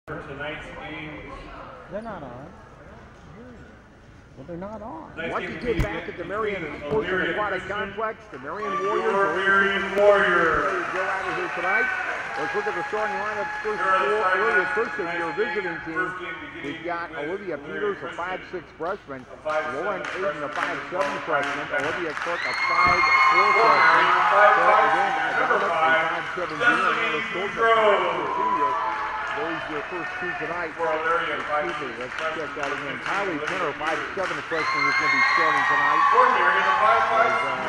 Tonight's games. They're not on. Well, they're not on. Once you get back at the Marion Sports and Aquatic Complex, the Marion Warriors Go out of here tonight. Let's look at the starting lineup. First of your visiting team. We've got Olivia Peters, a 5'6" freshman. Lauren Aiden, a 5'7" freshman. Olivia Cook, a 5'4" freshman. Again, a 5'7" junior. Those your first two tonight. Excuse me, let's check that again. Kylie Penner, 5'7" freshman, is going to be starting tonight.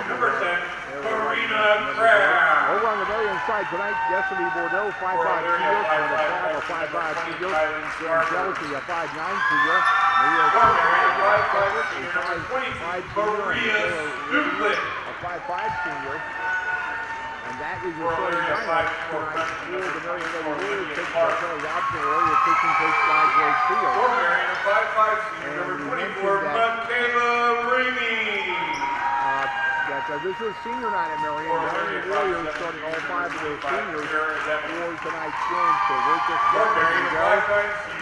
Number 10, Karina Crabb. Over on the Marion side tonight, Destiny Bordeaux, 5'5" senior. Karina Crabb, a 5'5" senior. Jen Jealousy, a 5'9" senior. Maria a 5'5" senior. And that is your starting lineup tonight for the Marion Warriors. Taking the option area, taking place by Greg Field. Number 24, Michaela Ramey. This is senior night at Marion. The Warriors starting all five of their seniors for tonight's game. So we're just getting to go.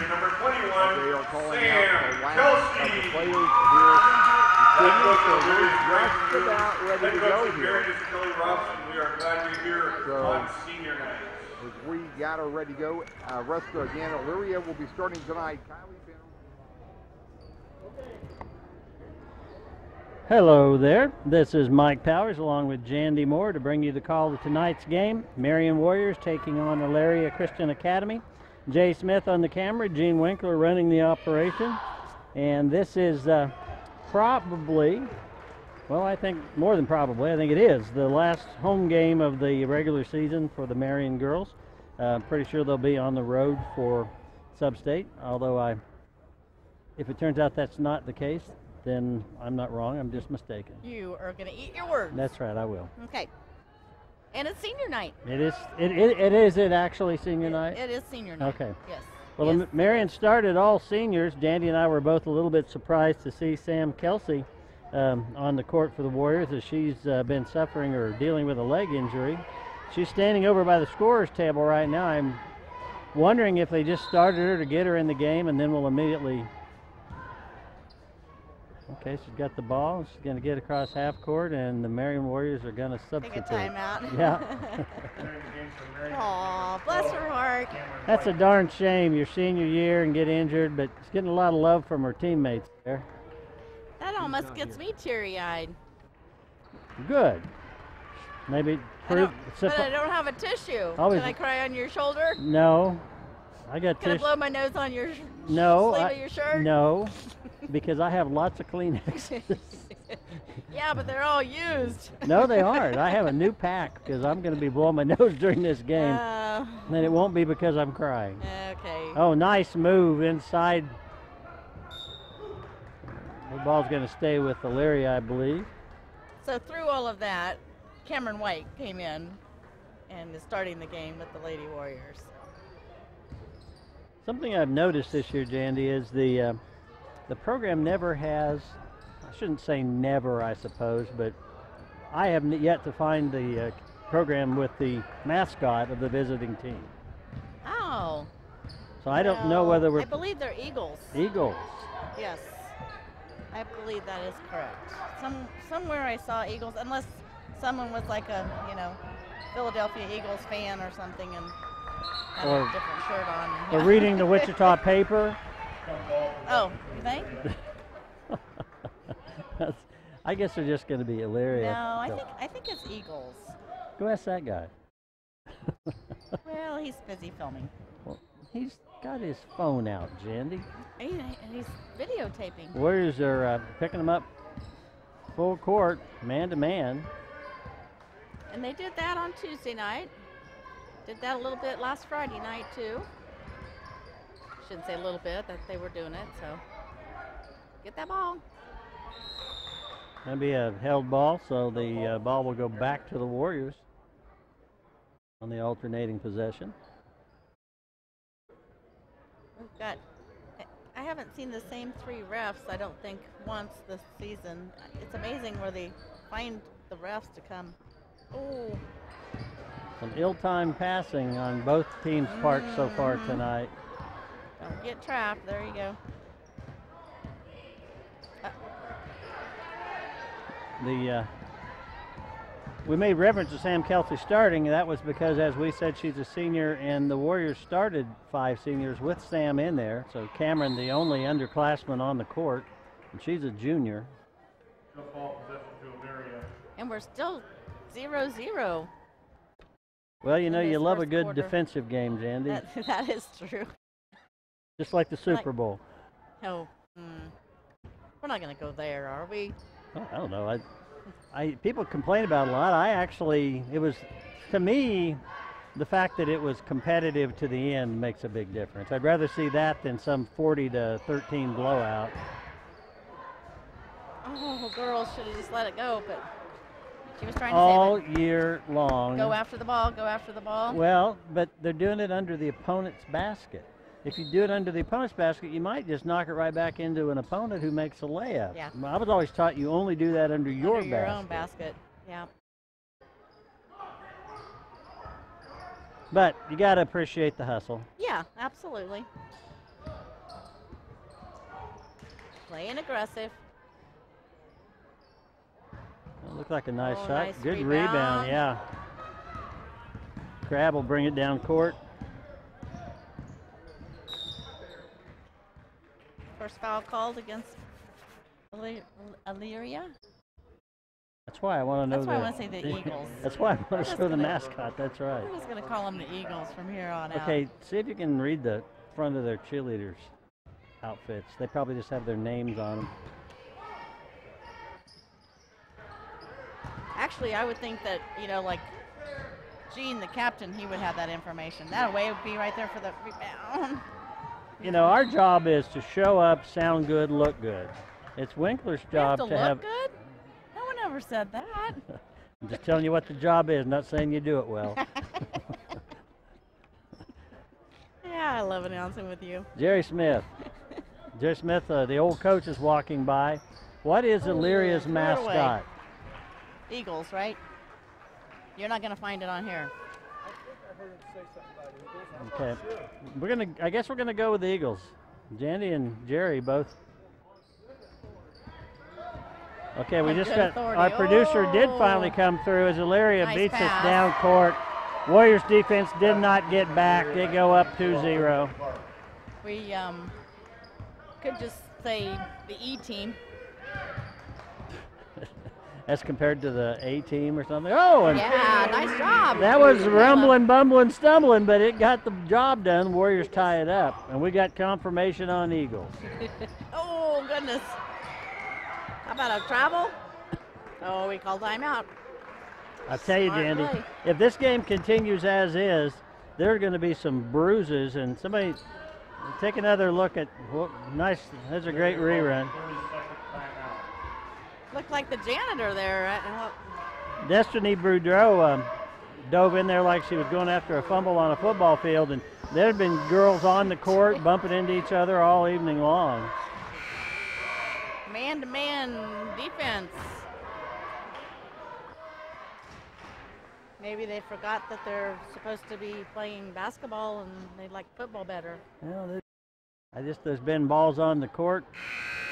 Number 21, they are calling Sam out the last Kelsey. of the players here. So we're just about ready to go here. We are glad you're here on senior night. As we got her ready to go, rest again, Elyria will be starting tonight. Hello there. This is Mike Powers along with Jandy Moore to bring you the call to tonight's game. Marion Warriors taking on Elyria Christian Academy. Jay Smith on the camera, Gene Winkler running the operation. And this is probably, well, I think more than probably, I think it is the last home game of the regular season for the Marion girls. Pretty sure they'll be on the road for Sub-State, although if it turns out that's not the case, then I'm not wrong, I'm just mistaken. You are going to eat your words. That's right, I will. Okay. And it's senior night. It is actually senior night? It is senior night. Okay. Yes. Well, yes. Marion started all seniors. Dandy and I were both a little bit surprised to see Sam Kelsey on the court for the Warriors, as she's been suffering or dealing with a leg injury. She's standing over by the scorer's table right now. I'm wondering if they just started her to get her in the game and then we'll immediately... Okay, she's got the ball. She's going to get across half court, and the Marion Warriors are going to substitute. Take a timeout. Yeah. Aw, bless her heart. That's a darn shame, your senior year and get injured, but she's getting a lot of love from her teammates there. That almost gets me teary-eyed. Good. Maybe prove. But I don't have a tissue. Can I cry on your shoulder? No. I got tissue. Can I blow my nose on your sleeve of your shirt? No, because I have lots of Kleenexes. Yeah, but they're all used. No, they aren't. I have a new pack because I'm going to be blowing my nose during this game. And it won't be because I'm crying. Okay. Oh, nice move inside. The ball's going to stay with Elyria, I believe. So through all of that, Cameron White came in and is starting the game with the Lady Warriors. Something I've noticed this year, Jandy, is the program never has, I shouldn't say never, I suppose, but I have yet to find the program with the mascot of the visiting team. Oh. So I don't know whether we're... I believe they're Eagles. Eagles. Yes. I believe that is correct. Somewhere I saw Eagles, unless someone was like a, Philadelphia Eagles fan or something and had a different shirt on. Or reading the Wichita paper. Oh, you think? I guess they're just going to be Elyria. No, I think it's Eagles. Go ask that guy. Well, he's busy filming. Well, he's got his phone out, Jandy. He's videotaping. Warriors are picking them up full court, man to man. And they did that on Tuesday night. Did that a little bit last Friday night too. Shouldn't say a little bit, that they were doing it, so get that ball. That'll be a held ball, so the ball will go back to the Warriors on the alternating possession. We've got, I haven't seen the same three refs, I don't think, once this season. It's amazing where they find the refs to come. Oh. Some ill-timed passing on both teams' parts so far tonight. Don't get trapped. There you go. We made reference to Sam Kelsey starting, and that was because, as we said, she's a senior, and the Warriors started 5 seniors with Sam in there. So Cameron, the only underclassman on the court, and she's a junior. And we're still 0-0. Well, you know, you love a good quarter. Defensive game, Jandy. That is true. Just like the Super Bowl. Oh, we're not going to go there, are we? Well, I don't know. People complain about it a lot. It was, to me, the fact that it was competitive to the end makes a big difference. I'd rather see that than some 40-13 blowout. Oh, girls should have just let it go, but she was trying to all save it. Year long. Go after the ball, go after the ball. Well, but they're doing it under the opponent's basket. If you do it under the opponent's basket, you might just knock it right back into an opponent who makes a layup. Yeah. I was always taught you only do that under your basket. Your own basket, yeah. But you got to appreciate the hustle. Yeah, absolutely. Playing aggressive. It looked like a nice shot. Nice Good rebound, yeah. Crab will bring it down court. First foul called against Elyria. That's why I want to know. That's why I want to say the Eagles. That's why I want to show the mascot. That's right. I'm just going to call them the Eagles from here on out. Okay, see if you can read the front of their cheerleaders' outfits. They probably just have their names on them. Actually, I would think that, you know, like Gene, the captain, he would have that information. That way it would be right there for the rebound. You know, our job is to show up, sound good, look good. It's Winkler's job to have. Look good? No one ever said that. I'm just telling you what the job is, not saying you do it well. Yeah, I love announcing with you. Jerry Smith. Jerry Smith, the old coach, is walking by. What is Elyria's mascot? Eagles, right? You're not going to find it on here. Okay, I guess we're gonna go with the Eagles. Jandy and Jerry both. Okay, we just got our producer did finally come through as Elyria beats us down court. Warriors defense did not get back. They go up 2-0. We could just say the E team. As compared to the A team or something. Oh, and yeah, nice job. That was rumbling, bumbling, stumbling, but it got the job done. Warriors tie it up, and we got confirmation on Eagles. Oh, goodness. How about a travel? Oh, we call timeout. I'll tell you, Jandy, if this game continues as is, there are going to be some bruises, and somebody take another look at, nice, that's a great rerun. Looked like the janitor there. Destiny Boudreau dove in there like she was going after a fumble on a football field, and there had been girls on the court bumping into each other all evening long. Man-to-man defense. Maybe they forgot that they're supposed to be playing basketball and they like football better. Well, there's been balls on the court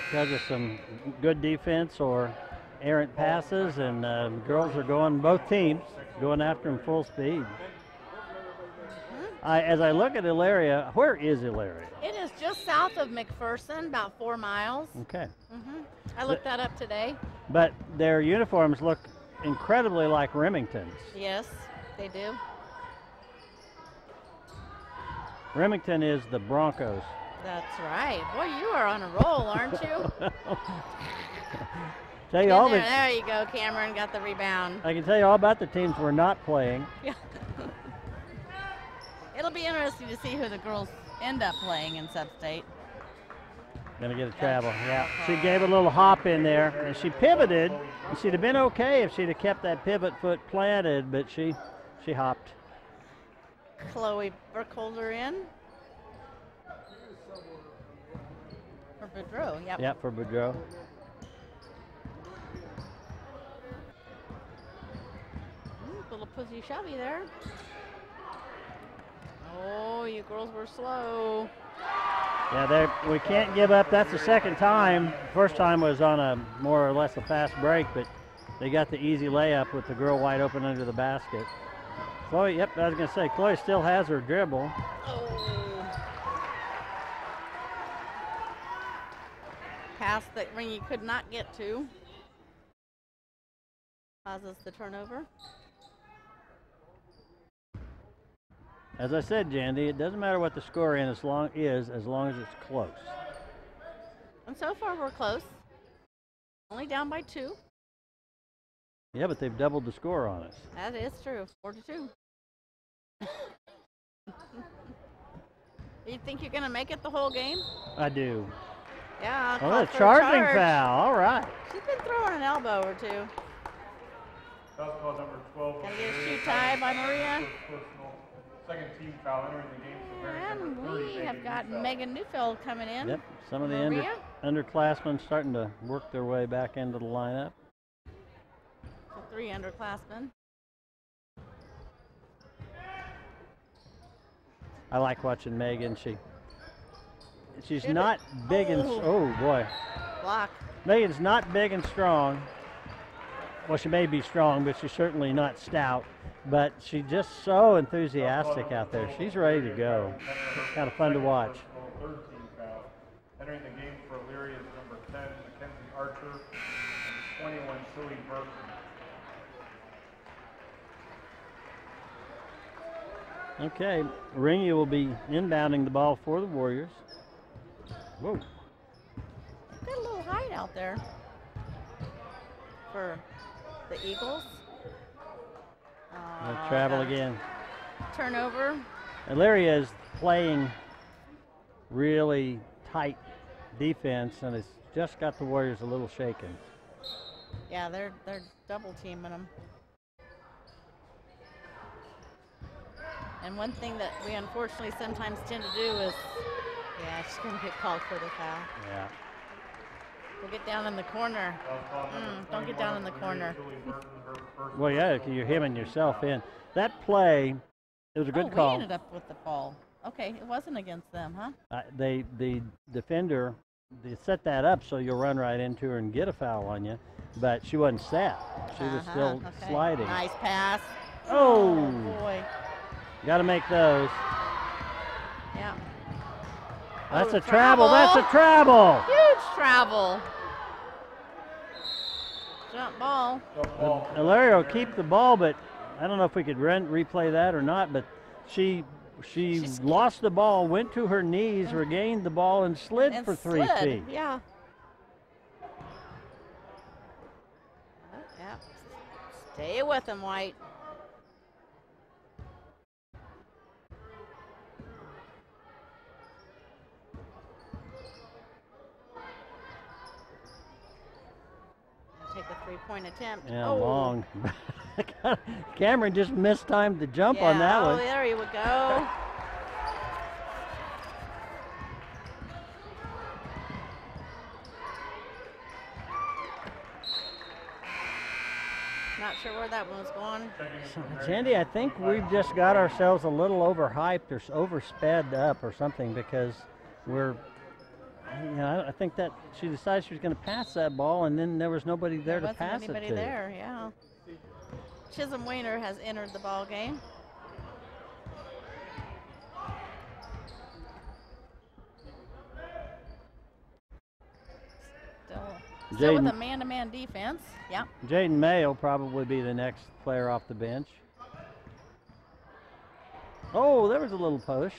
because of some good defense or errant passes, and girls are going, both teams, going after them full speed. As I look at Elyria, where is Elyria? It is just south of McPherson, about 4 miles. Okay. I looked that up today. But their uniforms look incredibly like Remington's. Yes, they do. Remington is the Broncos. That's right. Boy, you are on a roll, aren't you? Tell you all there you go, Cameron got the rebound. I can tell you all about the teams we're not playing. Yeah. It'll be interesting to see who the girls end up playing in Sub-State. Gonna get a travel, yeah. She gave a little hop in there, and she pivoted. And she'd have been okay if she'd have kept that pivot foot planted, but she hopped. Chloe Burkholder in. For Boudreau, yep. Yep, for Boudreau. Little pussy shovey there. Oh, you girls were slow. Yeah, we can't give up. That's the second time. First time was on a more or less a fast break, but they got the easy layup with the girl wide open under the basket. Chloe, yep, I was going to say, Chloe still has her dribble. Oh. Pass that Ringy could not get to. Causes the turnover. As I said, Jandy, it doesn't matter what the score is as long as it's close. And so far we're close. Only down by 2. Yeah, but they've doubled the score on us. That is true. 4-2. You think you're going to make it the whole game? I do. Yeah. Oh, a charging foul. All right. She's been throwing an elbow or two. Foul call number 12. Gotta get a shoot tie by Maria. Second team foul entering the game for Marion And number 30, we have got Neufeld. Megan Neufeld coming in. Yep, some of the Maria? underclassmen starting to work their way back into the lineup. The 3 underclassmen. I like watching Megan. She's Shoot it. not big and oh boy. Block. Megan's not big and strong. Well, she may be strong, but she's certainly not stout. But she's just so enthusiastic out there. She's ready to go. It's kind of fun to watch. Third team foul. Entering the game for Elyria is number 10, Mackenzie Archer, and 21, Zoe Burton. Okay, Ringy will be inbounding the ball for the Warriors. Whoa. Got a little height out there for the Eagles. They'll travel got a again. Turnover. Elyria is playing really tight defense, and it's just got the Warriors a little shaken. Yeah, they're double teaming them. And one thing that we unfortunately sometimes tend to do is, yeah, she's going to get called for the foul. Yeah. We'll get down in the corner. Don't get down in the corner. Well, yeah, you're hemming yourself in. That play, it was a good call. We ended up with the ball. Okay, it wasn't against them, huh? The defender, they set that up so you'll run right into her and get a foul on you, but she wasn't set. She was still sliding. Nice pass. Oh, boy. Got to make those. Yeah. That's a travel. That's a travel. Huge travel. Jump ball. Elyria will keep the ball, but I don't know if we could replay that or not, but she lost the ball, went to her knees, regained the ball, and slid for 3 feet. Yeah. Yeah. Stay with him, White. Take a 3-point attempt. Yeah, long. Cameron just mistimed the jump on that one. Oh, there you would go. Not sure where that one was going. Sandy, I think we've just got ourselves a little overhyped or oversped up or something, because I think that she decided she was going to pass that ball, and then there was nobody there to pass it to. There wasn't anybody there, yeah. Chisholm Weiner has entered the ball game. Still with a man-to-man defense. Yeah. Jaden May will probably be the next player off the bench. Oh, there was a little push.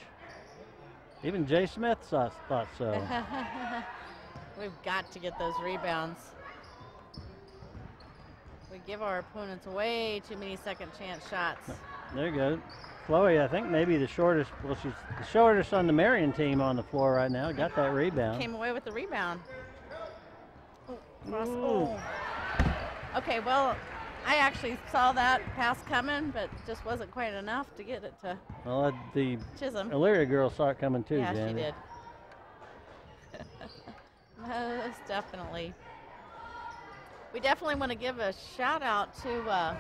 Even Jay Smith thought so. We've got to get those rebounds. We give our opponents way too many second chance shots. There you go. Chloe, I think maybe the shortest, well, she's the shortest on the Marion team on the floor right now. Got that rebound. Came away with the rebound. Oh. Okay, well, I actually saw that pass coming, but just wasn't quite enough to get it to the Chisholm. Elyria girl saw it coming too, yeah, Jandy. she did. Most definitely. We definitely want to give a shout out to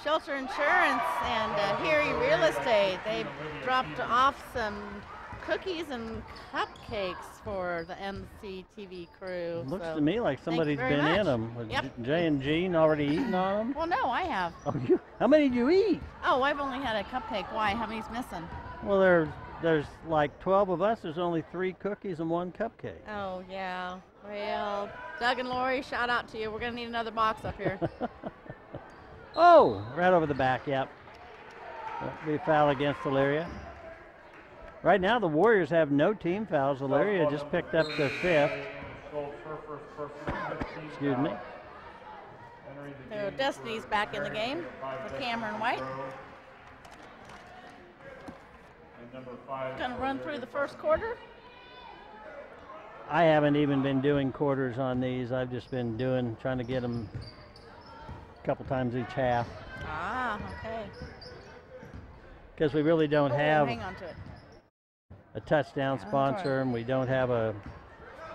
Shelter Insurance and Harry Real Estate. They've dropped off some cookies and cupcakes for the MCTV crew. Looks so to me like somebody's very been much. in them. Was Yep. Jay and Jean already eaten on them? Well, no, I have. Oh, how many did you eat? Oh, I've only had a cupcake. Why? How many's missing? Well, there's like 12 of us. There's only 3 cookies and 1 cupcake. Oh, yeah. Well, Doug and Lori, shout out to you. We're going to need another box up here. Oh, right over the back, yep. That'll be a foul against Elyria. Right now, the Warriors have no team fouls. Elyria just picked up their 5th. Excuse me. So Destiny's back in the game for Cameron White. Going to run through the first quarter. I haven't even been doing quarters on these. I've just been trying to get them a couple times each half. Ah, okay. Because we really don't have hang on to it. a touchdown sponsor, and we don't have a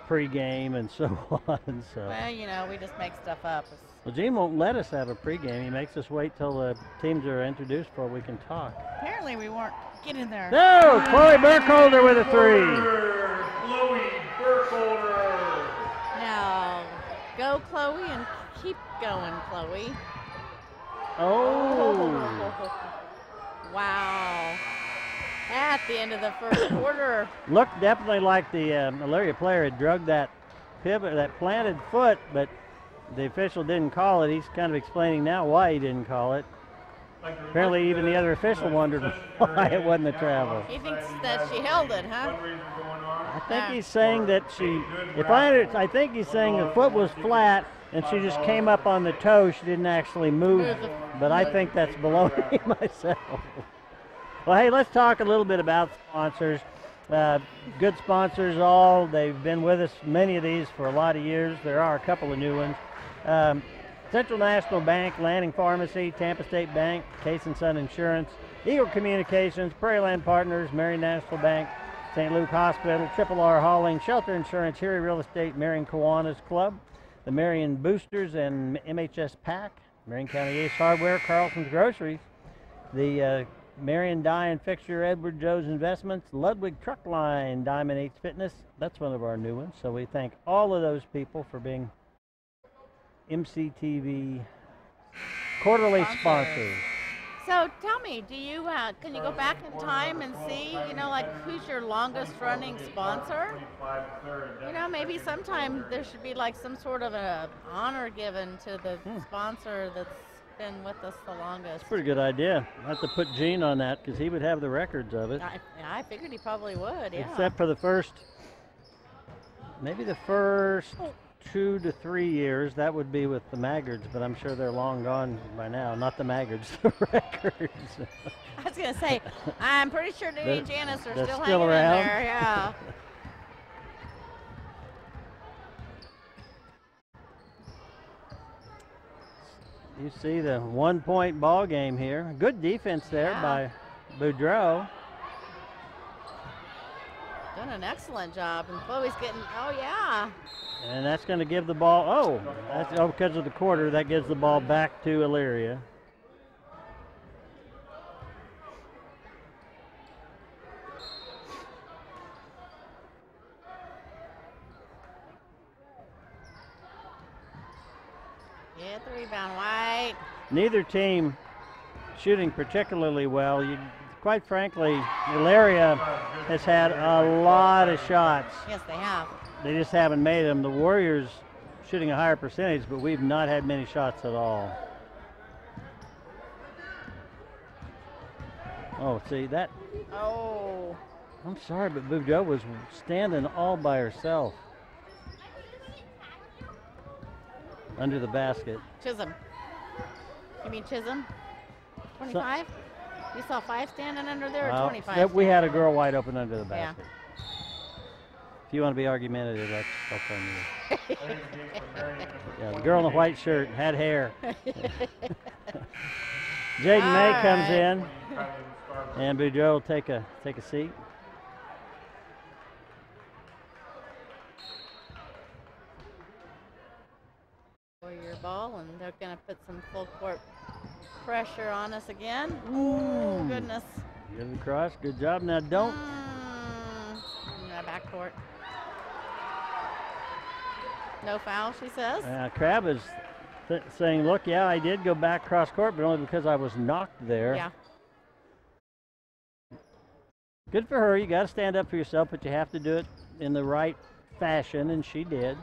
pregame and so on. So. Well, you know, we just make stuff up. Well, Gene won't let us have a pregame. He makes us wait till the teams are introduced before we can talk. Apparently we weren't. Get in there. No, Chloe Burkholder with a 3. Chloe Burkholder. Now, go Chloe and keep going, Chloe. Oh. Wow. At the end of the first quarter. Looked definitely like the Elyria player had drugged that pivot, that planted foot, but the official didn't call it. He's kind of explaining now why he didn't call it. Apparently even the other official wondered why it wasn't a travel. He thinks that she held it, huh? I think he's saying that I think he's saying the foot was flat and she just came up on the toe. She didn't actually move, but I think that's baloney myself. Well, hey, let's talk a little bit about sponsors. Good sponsors all. They've been with us, many of these, for a lot of years. There are a couple of new ones. Central National Bank, Lanning Pharmacy, Tampa State Bank, Case & Son Insurance, Eagle Communications, Prairie Land Partners, Marion National Bank, St. Luke Hospital, Triple R Hauling, Shelter Insurance, Erie Real Estate, Marion Kiwanis Club, the Marion Boosters and MHS PAC, Marion County Ace Hardware, Carlson's Groceries, the Marion Dye and Fixture, Edward Joe's Investments, Ludwig Truck Line, Diamond 8 Fitness. That's one of our new ones. So we thank all of those people for being MCTV quarterly sponsors. So tell me, do you can you go back in time and see, you know, like who's your longest running sponsor? You know, maybe sometime there should be like some sort of a honor given to the sponsor that's been with us the longest. That's a pretty good idea. I have to put Gene on that because he would have the records of it. I figured he probably would, yeah. Except for maybe the first 2 to 3 years. That would be with the Maggards, but I'm sure they're long gone by now. Not the Maggards, the records. I was going to say, I'm pretty sure Danny and Janice are still hanging around. in there, yeah. You see the 1-point ball game here. Good defense there by Boudreau. Done an excellent job, and Chloe's getting, oh yeah. And that's going to give the ball, because of the quarter, that gives the ball back to Elyria. Get the rebound, White. Neither team shooting particularly well. Quite frankly, Elyria has had a lot of shots. Yes, they have. They just haven't made them. The Warriors shooting a higher percentage, but we've not had many shots at all. Oh, see that? Oh. I'm sorry, but Boudreau was standing all by herself under the basket. Chisholm. You mean Chisholm? 25? You saw 5 standing under there, or 25? We had a girl wide open under the basket. Yeah. If you want to be argumentative, that's on you. Yeah, the girl in the white shirt had hair. Jaden May comes in, and Boudreau will take a seat. Warrior ball, and they're going to put some full court pressure on us again. Ooh, goodness. Good across. Good job. Now don't backcourt. No foul, she says. Crabb is saying, look, yeah, I did go back cross court, but only because I was knocked there. Yeah. Good for her. You got to stand up for yourself, but you have to do it in the right fashion, and she did.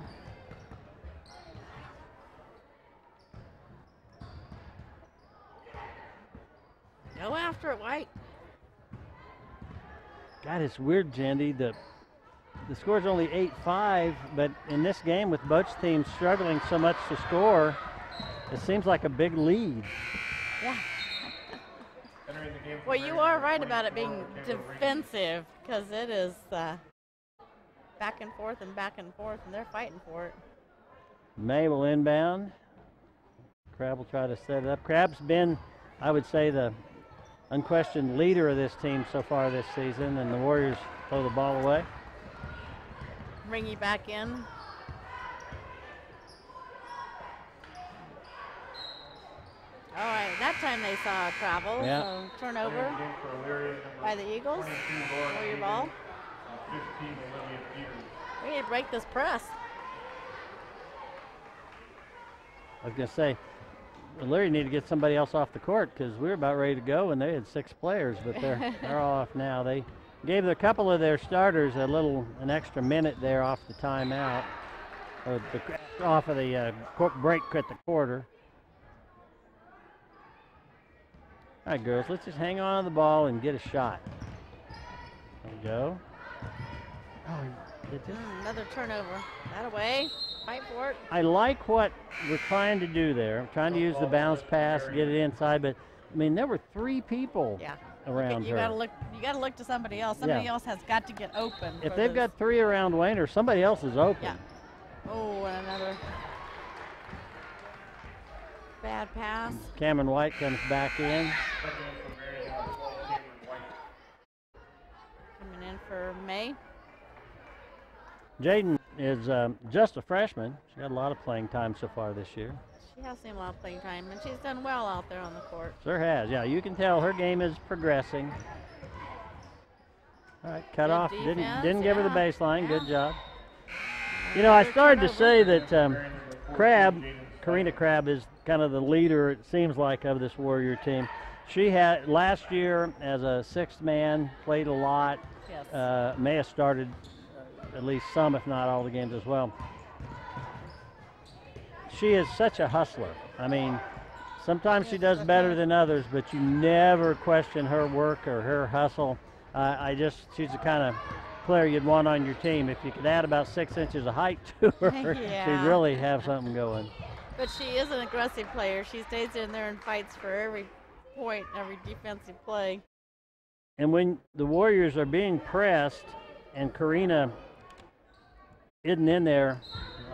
Go after it, White. God, it's weird, Jandy. The score's only 8-5, but in this game, with both teams struggling so much to score, it seems like a big lead. Yeah. Well, you are right about it being defensive, because it is back and forth, and they're fighting for it. May will inbound. Crabb will try to set it up. Crabb's been, I would say, the unquestioned leader of this team so far this season, and the Warriors throw the ball away. Ringy back in. All right, that time they saw a travel, so turnover by the Eagles. Warrior ball. We need to break this press. I was going to say, Elyria need to get somebody else off the court, because we were about ready to go and they had 6 players, but they're all off now. They gave a couple of their starters an extra minute there off the timeout, or off of the break at the quarter. All right, girls, let's just hang on to the ball and get a shot. There we go. Oh, another turnover. That away. Fight for it. I like what we're trying to do there. I'm trying to use the bounce pass, get it inside, but I mean there were 3 people around her. You gotta look to somebody else. Somebody else has got to get open. If they've got 3 around Wayner, somebody else is open. Yeah. Oh, and another bad pass. Cameron White comes back in. Coming in for May. Jaden is just a freshman. She got a lot of playing time so far this year. She has seen a lot of playing time, and she's done well out there on the court. Sure has. Yeah, you can tell her game is progressing. All right, cut off. Defense, didn't give her the baseline. Good job. You know, I started to say that Karina Crabb is kind of the leader, it seems like, of this Warrior team. She had last year as a 6th man, played a lot. Yes. May have started at least some, if not all, the games as well. She is such a hustler. I mean, sometimes she does better than others, but you never question her work or her hustle. She's the kind of player you'd want on your team. If you could add about 6 inches of height to her, she'd really have something going. But she is an aggressive player. She stays in there and fights for every point, every defensive play. And when the Warriors are being pressed and Karina isn't in there,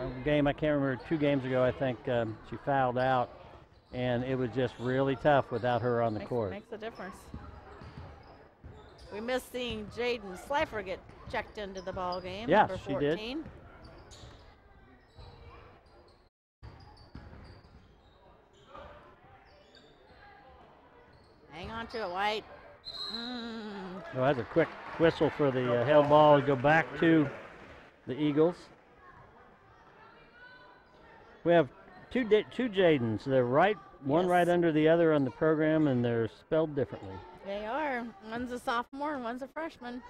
a game I can't remember, 2 games ago I think she fouled out, and it was just really tough without her on the court. Makes a difference. We missed seeing Jaden Slifer get checked into the ball game. Yeah, number she 14. did. Hang on to it, White. Well, that's a quick whistle for the held ball to go back to the Eagles. We have two Jadens. They're one right under the other on the program, and they're spelled differently. They are. One's a sophomore and one's a freshman.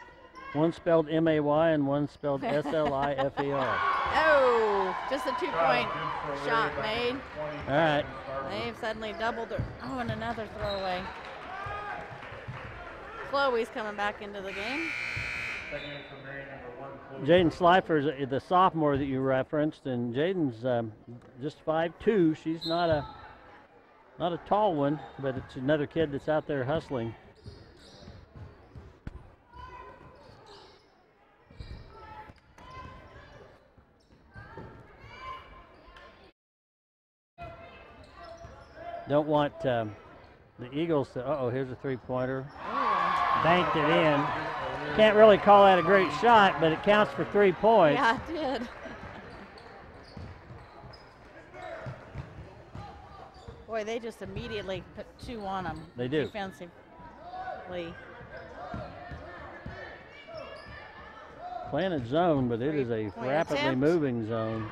One's spelled M-A-Y and one's spelled S-L-I-F-E-R. Oh, just a 2-point shot made. All right. They've suddenly doubled their, and another throwaway. Chloe's coming back into the game. Jaden Slifer is the sophomore that you referenced, and Jaden's just 5'2". She's not a tall one, but it's another kid that's out there hustling. Don't want the Eagles to, here's a 3-pointer. Banked it in. Can't really call that a great shot, but it counts for 3 points. Yeah, it did. Boy, they just immediately put 2 on them. They do. Defensively. playing a zone, but it is a rapidly attempt. moving zone.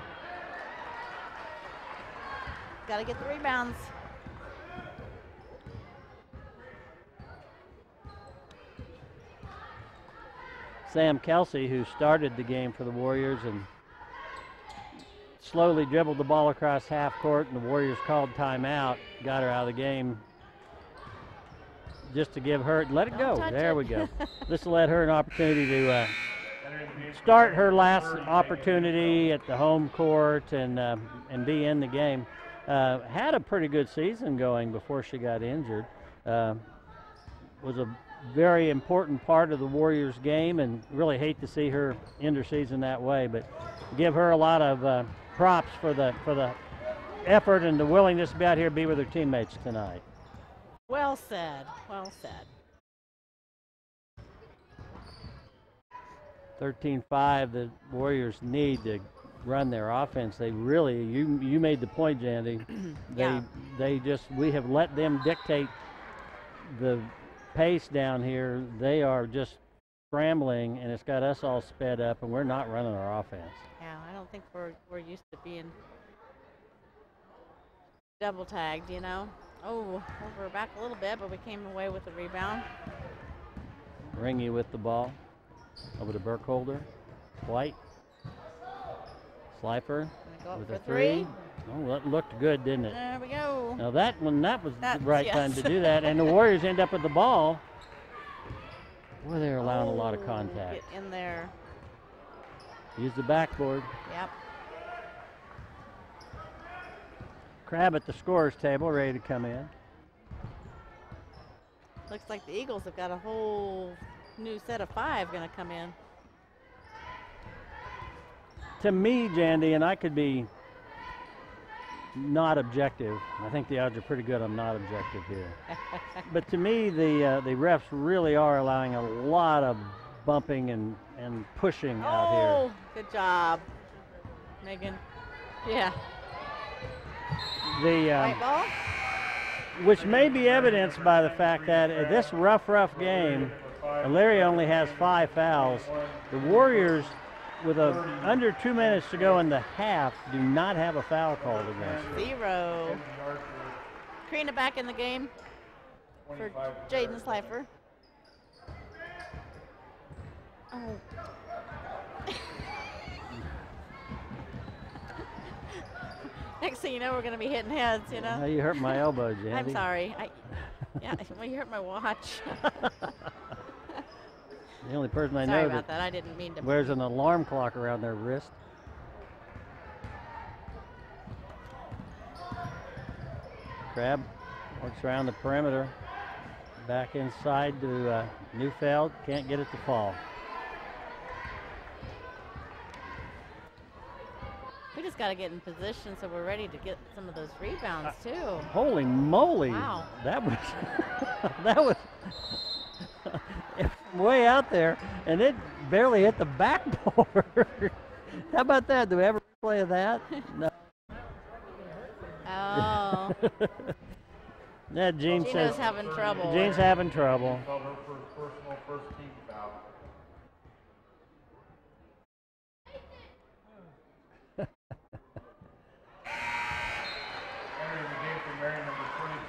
Got to get the rebounds. Sam Kelsey, who started the game for the Warriors and slowly dribbled the ball across half court, and the Warriors called timeout, got her out of the game just to give her, let it go. There we go. This will let her an opportunity to start her last opportunity at the home court and be in the game. Had a pretty good season going before she got injured. Was a very important part of the Warriors game, and really hate to see her end her season that way, but give her a lot of props for the effort and the willingness to be out here and be with her teammates tonight. Well said. Well said. 13-5, the Warriors need to run their offense. They really, you made the point, Jandy. We have let them dictate the pace down here. They are just scrambling, and it's got us all sped up, and we're not running our offense. Yeah, I don't think we're used to being double tagged, you know. Oh, over back a little bit, but we came away with the rebound. Ringy with the ball. Over to Burkholder. White. Slifer with a three. Oh, that looked good, didn't it? There we go. Now that was the right time to do that, and the Warriors end up with the ball. Boy, they're allowing a lot of contact. Get in there. Use the backboard. Yep. Crab at the scorer's table, ready to come in. Looks like the Eagles have got a whole new set of 5 going to come in. To me, Jandy, and I could be not objective. I think the odds are pretty good I'm not objective here. But to me, the refs really are allowing a lot of bumping and pushing out here. Oh, good job, Megan. Yeah. White ball? Which may be evidenced by the fact that in this rough game, Elyria only has 5 fouls. The Warriors, with under 2 minutes to go in the half, do not have a foul called against them. 0. Karina back in the game for Jaden Slifer. Oh. Next thing you know, we're going to be hitting heads, you know. You hurt my elbow, Jandy. I'm sorry. Well, you hurt my watch. The only person I Sorry know about that. I didn't mean to. Wears an alarm clock around their wrist. Crab works around the perimeter. Back inside to Neufeld. Can't get it to fall. We just got to get in position so we're ready to get some of those rebounds too. Holy moly! Wow. That was way out there, and it barely hit the backboard. How about that? Do we ever play of that? No. Oh. Yeah, Gene says Gino's having trouble. Gene's having trouble. Called her personal first team foul.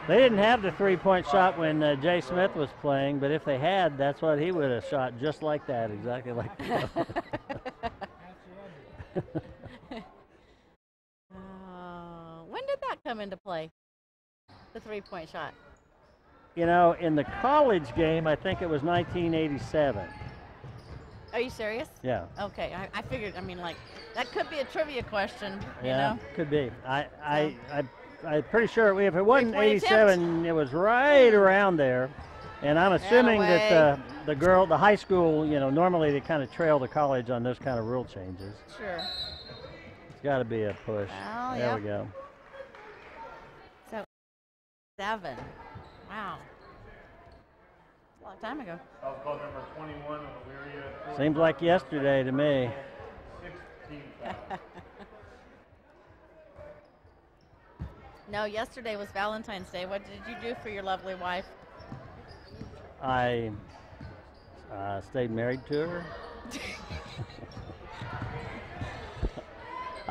They didn't have the three-point shot when Jay Smith was playing, but if they had, that's what he would have shot, just like that, exactly like that. When did that come into play, the three-point shot? You know, in the college game, I think it was 1987. Are you serious? Yeah. Okay, I figured, I mean, like, that could be a trivia question, you Yeah, know? could be. I'm pretty sure if it wasn't Three-point 87, attempt. it was right around there. And I'm assuming that the high school, you know, normally they kind of trail the college on those kind of rule changes. Sure. It's got to be a push. Oh, there yep. we go. So, 7. Wow. A long time ago. Foul call number 21 of Elyria. Seems like yesterday to me. 16 foul. No, yesterday was Valentine's Day. What did you do for your lovely wife? I stayed married to her.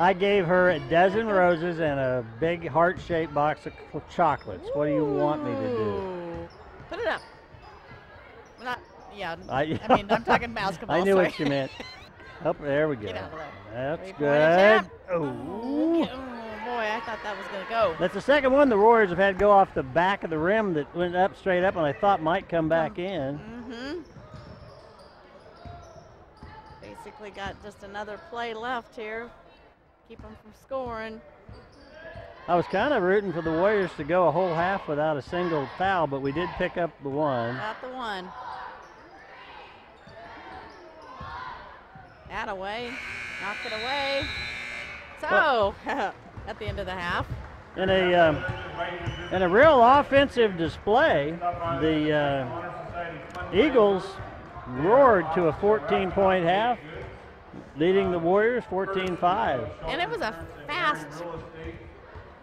I gave her a dozen roses and a big heart-shaped box of chocolates. What do you want me to do? Ooh. Put it up. Not, yeah, I mean, I'm talking basketball. I knew sorry. what you meant. Oh, there we go. Get out of there. That's 3-point good. attempt. Oh. Oh, boy, I thought that was going to go. That's the second one the Warriors have had go off the back of the rim that went up straight up and I thought might come back in. Mm-hmm. Basically got just another play left here. Keep them from scoring. I was kind of rooting for the Warriors to go a whole half without a single foul, but we did pick up the one. Got the one. That away. Knock it away. So, at the end of the half. In a real offensive display, the Eagles roared to a 14-point half, leading the Warriors 14-5. And it was a fast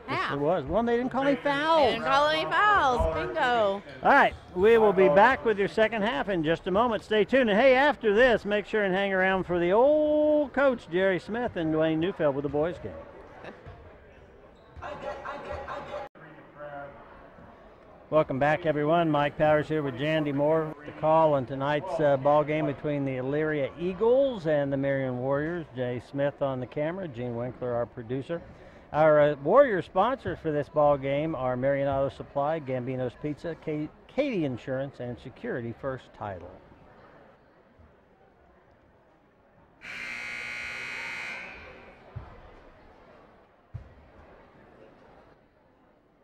half. It was. Well, they didn't call any fouls. They didn't call any fouls. Bingo. All right, we will be back with your second half in just a moment. Stay tuned. And hey, after this, make sure and hang around for the old coach, Jerry Smith, and Dwayne Neufeld with the boys game. Welcome back, everyone. Mike Powers here with Jandy Moore. The call on tonight's ball game between the Elyria Eagles and the Marion Warriors. Jay Smith on the camera, Gene Winkler, our producer. Our Warrior sponsors for this ball game are Marion Auto Supply, Gambino's Pizza, Katie Insurance, and Security First Title.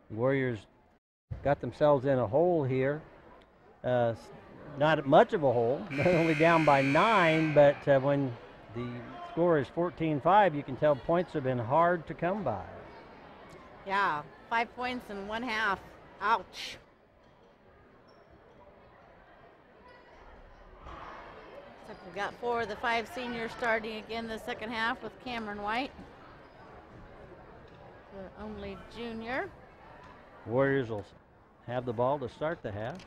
Warriors got themselves in a hole here. Not much of a hole. They're only down by 9, but when the score is 14-5, you can tell points have been hard to come by. Yeah, 5 points in one half. Ouch. So we've got 4 of the 5 seniors starting again the second half with Cameron White, the only junior. Warriors will have the ball to start the half.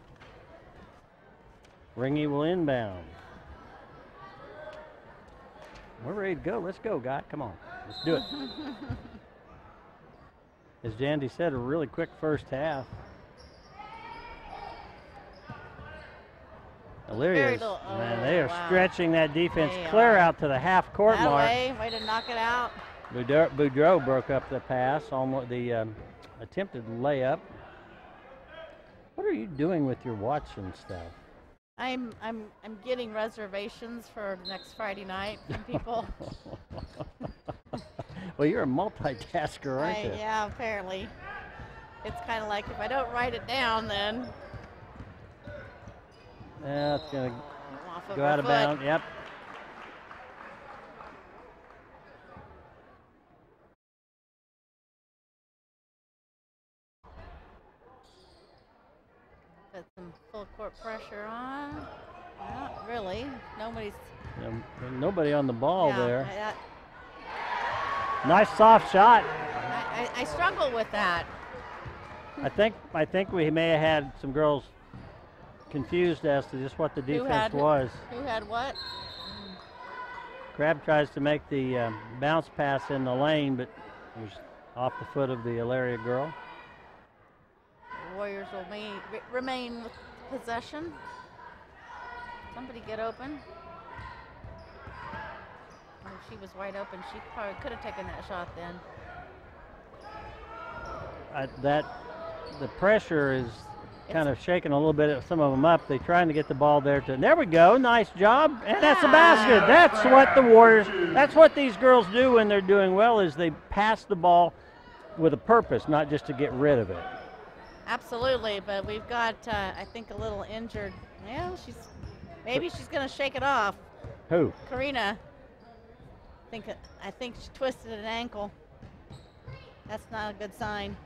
Ringy will inbound. We're ready to go. Let's go, guy. Come on. Let's do it. As Jandy said, a really quick first half. Elyria, man, they are stretching that defense clear out to the half-court mark. Way to knock it out. Boudreau broke up the pass, almost the attempted layup. What are you doing with your watch and stuff? I'm getting reservations for next Friday night from people. Well, you're a multitasker, aren't you? Yeah, apparently. It's kind of like if I don't write it down, then. Yeah, it's going to go out of bounds. Yep. Got some full court pressure on. Not really. Nobody on the ball there. Nice soft shot. I struggle with that. I think we may have had some girls confused as to just what the defense was. Who had what? Crab tries to make the bounce pass in the lane, but it was off the foot of the Elyria girl. The Warriors will remain with possession. Somebody get open. Oh, she was wide open. She probably could have taken that shot then. The pressure is kind of shaking a little bit of some of them up. They're trying to get the ball there. There we go. Nice job. And that's a basket. That's what the Warriors, that's what these girls do when they're doing well, is they pass the ball with a purpose, not just to get rid of it. Absolutely, but we've got, I think, a little injured. Yeah, maybe she's going to shake it off. Who? Karina. I think she twisted an ankle. That's not a good sign.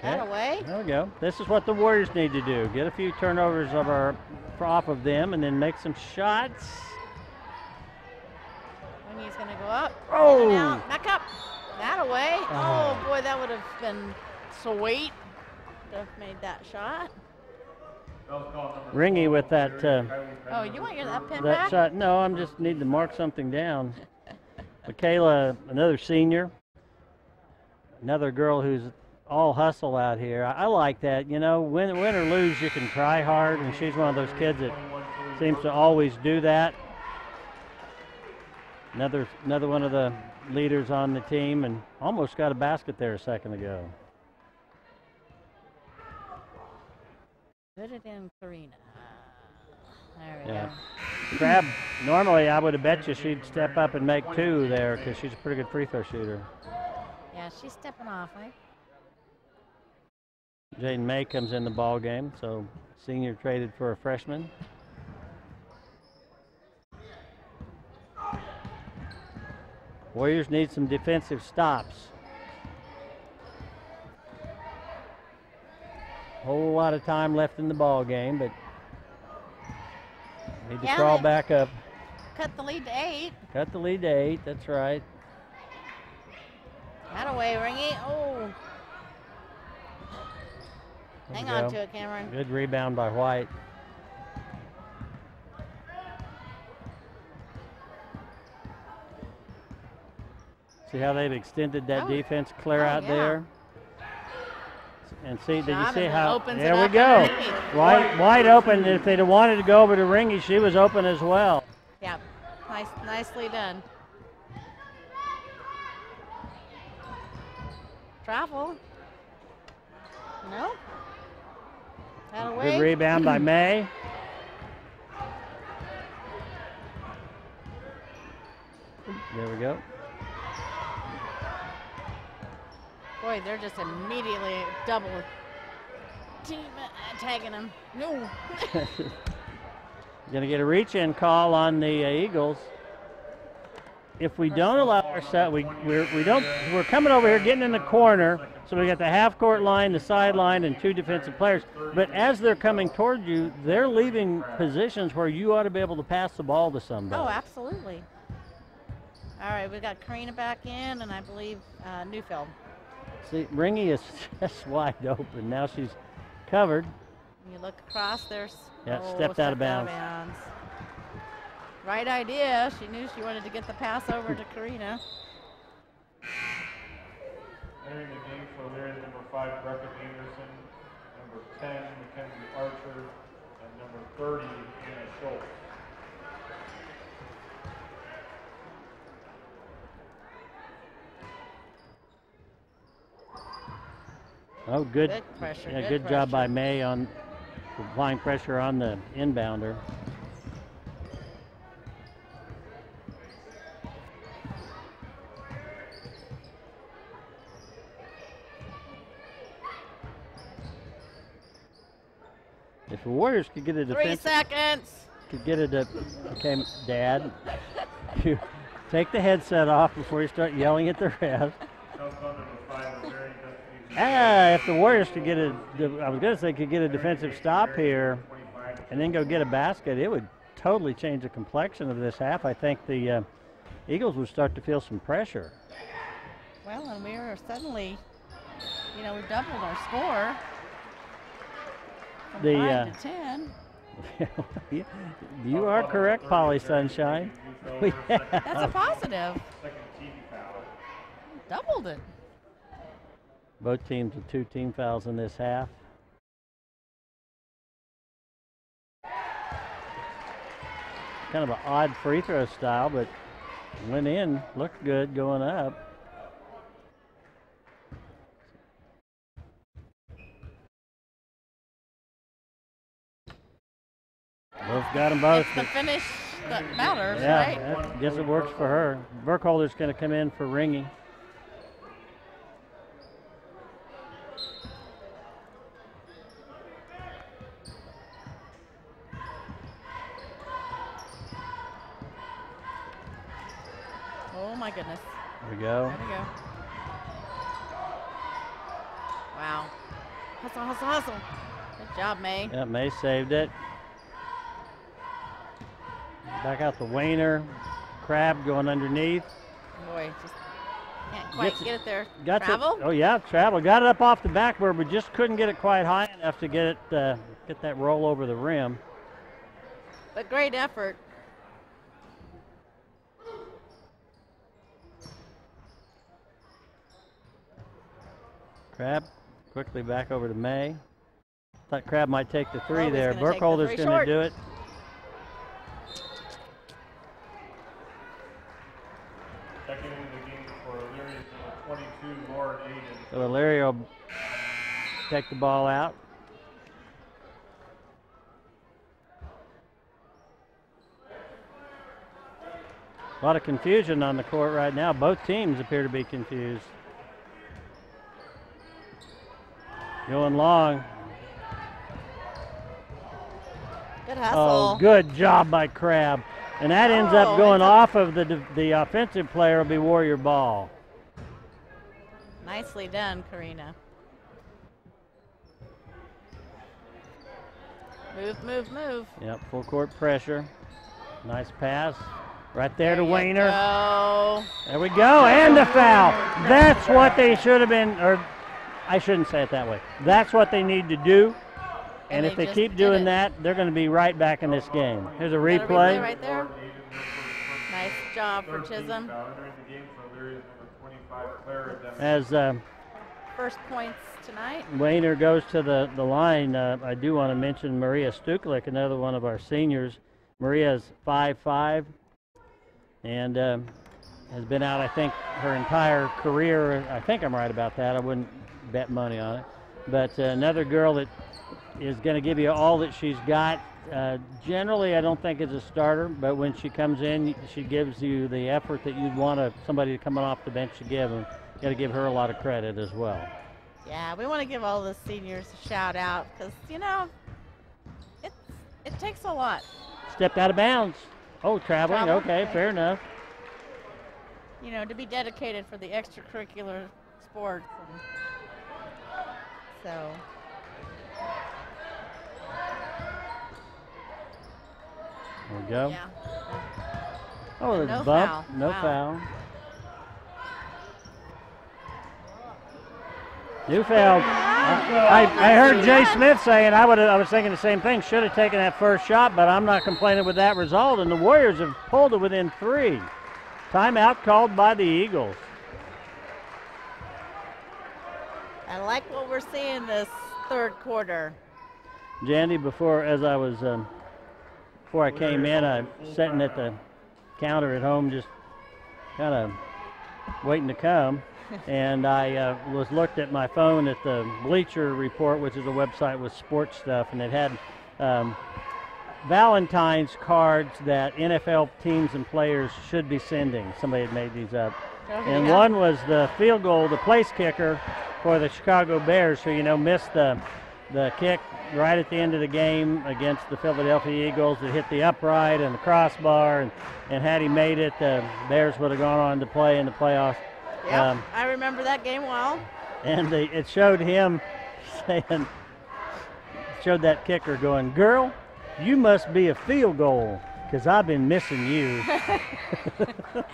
That away. There we go. This is what the Warriors need to do. Get a few turnovers off of them and then make some shots. Winnie's going to go up. Oh! Out, back up. That away. Oh, boy, that would have been sweet to have made that shot. Ringy with that. Oh, you want that pin That back? shot. No, I'm just need to mark something down. Michaela, another senior. Another girl who's all hustle out here. I like that. You know, win or lose, you can try hard, and she's one of those kids that seems to always do that. Another one of the leaders on the team, and almost got a basket there a second ago. Put it in, Karina. There we go. Crab, normally I would have bet you she'd step up and make 2 there because she's a pretty good free throw shooter. Yeah, she's stepping off, right? Jaden May comes in the ball game, so senior traded for a freshman. Warriors need some defensive stops. Whole lot of time left in the ball game, but need to crawl back up. Cut the lead to 8. Cut the lead to 8, that's right. That away, Ringy. Oh. Hang on to it, Cameron. Good rebound by White. See how they've extended that defense clear out there? And see, did you see how? There we go. White open. If they'd have wanted to go over to Ringy, she was open as well. Yeah, nicely done. Travel. No. That away. Good rebound by May. There we go. Boy, they're just immediately double team tagging them. No. Going to get a reach-in call on the Eagles. If we don't allow ourselves, we're coming over here, getting in the corner. So we got the half-court line, the sideline, and 2 defensive players. But as they're coming toward you, they're leaving positions where you ought to be able to pass the ball to somebody. Oh, absolutely. All right, we got Karina back in, and I believe Neufeld. See, Ringy is just wide open. Now she's covered. You look across, there's stepped out of bounds. Right idea. She knew she wanted to get the pass over to Karina. Entering the game for Elyria, number 5, Brecca Anderson, number 10, Mackenzie Archer, and number 30, Anna Schultz. Oh, good pressure. Yeah, good job by May on applying pressure on the inbounder. If the Warriors could get a defense, 3 seconds. Could get it. Okay, Dad, you take the headset off before you start yelling at the refs. If the Warriors could get I was going to say could get a defensive stop here and then go get a basket, it would totally change the complexion of this half. I think the Eagles would start to feel some pressure. Well, and we were suddenly, we doubled our score from 5 to 10. You are correct, Polly Sunshine. That's a positive. Doubled it. Both teams with 2 team fouls in this half. Kind of an odd free throw style, but went in, looked good going up. Both got them both. It's the finish that matters, right? I guess it works for her. Burkholder's going to come in for Ringy. Oh my goodness. There we go. There we go. Wow. Hustle, hustle, hustle. Good job, May. Yeah, May saved it. Back out to Wayner. Crab going underneath. Boy, just can't quite get it there. Got Travel? Oh yeah, travel. Got it up off the backboard, but just couldn't get it quite high enough to get it get that roll over the rim. But great effort. Crab quickly back over to May. Thought Crab might take the three He's there. gonna take the Burkholder's three going to short. do it. Checking into the game for Elyria, number 22, Lauren Aiden. So Elyria will take the ball out. A lot of confusion on the court right now. Both teams appear to be confused. Going long. Good hustle. Oh, good job by Crab. And that ends up going off of the offensive player, will be Warrior ball. Nicely done, Karina. Move, move, move. Yep, full court pressure. Nice pass. Right there to you Wayner. go. There we go, and the foul. That's what they should have been, or I shouldn't say it that way. That's what they need to do. And if they just keep did doing it. that, they're going to be right back in this game. Here's a Got a replay replay. right there. Nice job for Chisholm. Entering the game for Elyria's number 25, Clara Deming. As First points tonight. Wayner goes to the line, I do want to mention Maria Stuklik, another one of our seniors. Maria's 5'5", and has been out, I think, her entire career. I think I'm right about that. I wouldn't bet money on it. But another girl that is going to give you all that she's got. Generally, I don't think is a starter, but when she comes in, she gives you the effort that you'd want somebody coming off the bench to give, and you got to give her a lot of credit as well. Yeah, we want to give all the seniors a shout out because, you know, it takes a lot. Stepped out of bounds. Oh, traveling. Travel, Okay, okay. fair enough. You know, to be dedicated for the extracurricular sports. And so. There we go. Yeah. Oh, there's No a bump. foul. No Wow. foul. Neufeld. I heard Jay Smith saying I was thinking the same thing. Should have taken that first shot, but I'm not complaining with that result. And the Warriors have pulled it within 3. Timeout called by the Eagles. I like what we're seeing this third quarter. Jandy, before I came in, I was sitting at the counter at home, just kind of waiting to come. And I was looked at my phone at the Bleacher Report, which is a website with sports stuff, and it had Valentine's cards that NFL teams and players should be sending. Somebody had made these up. And one was the field goal, the place kicker for the Chicago Bears, who, missed the kick right at the end of the game against the Philadelphia Eagles that hit the upright and the crossbar, and had he made it, the Bears would have gone on to play in the playoffs. Yep, I remember that game well. And it showed him showed that kicker going, "Girl, you must be a field goal, because I've been missing you."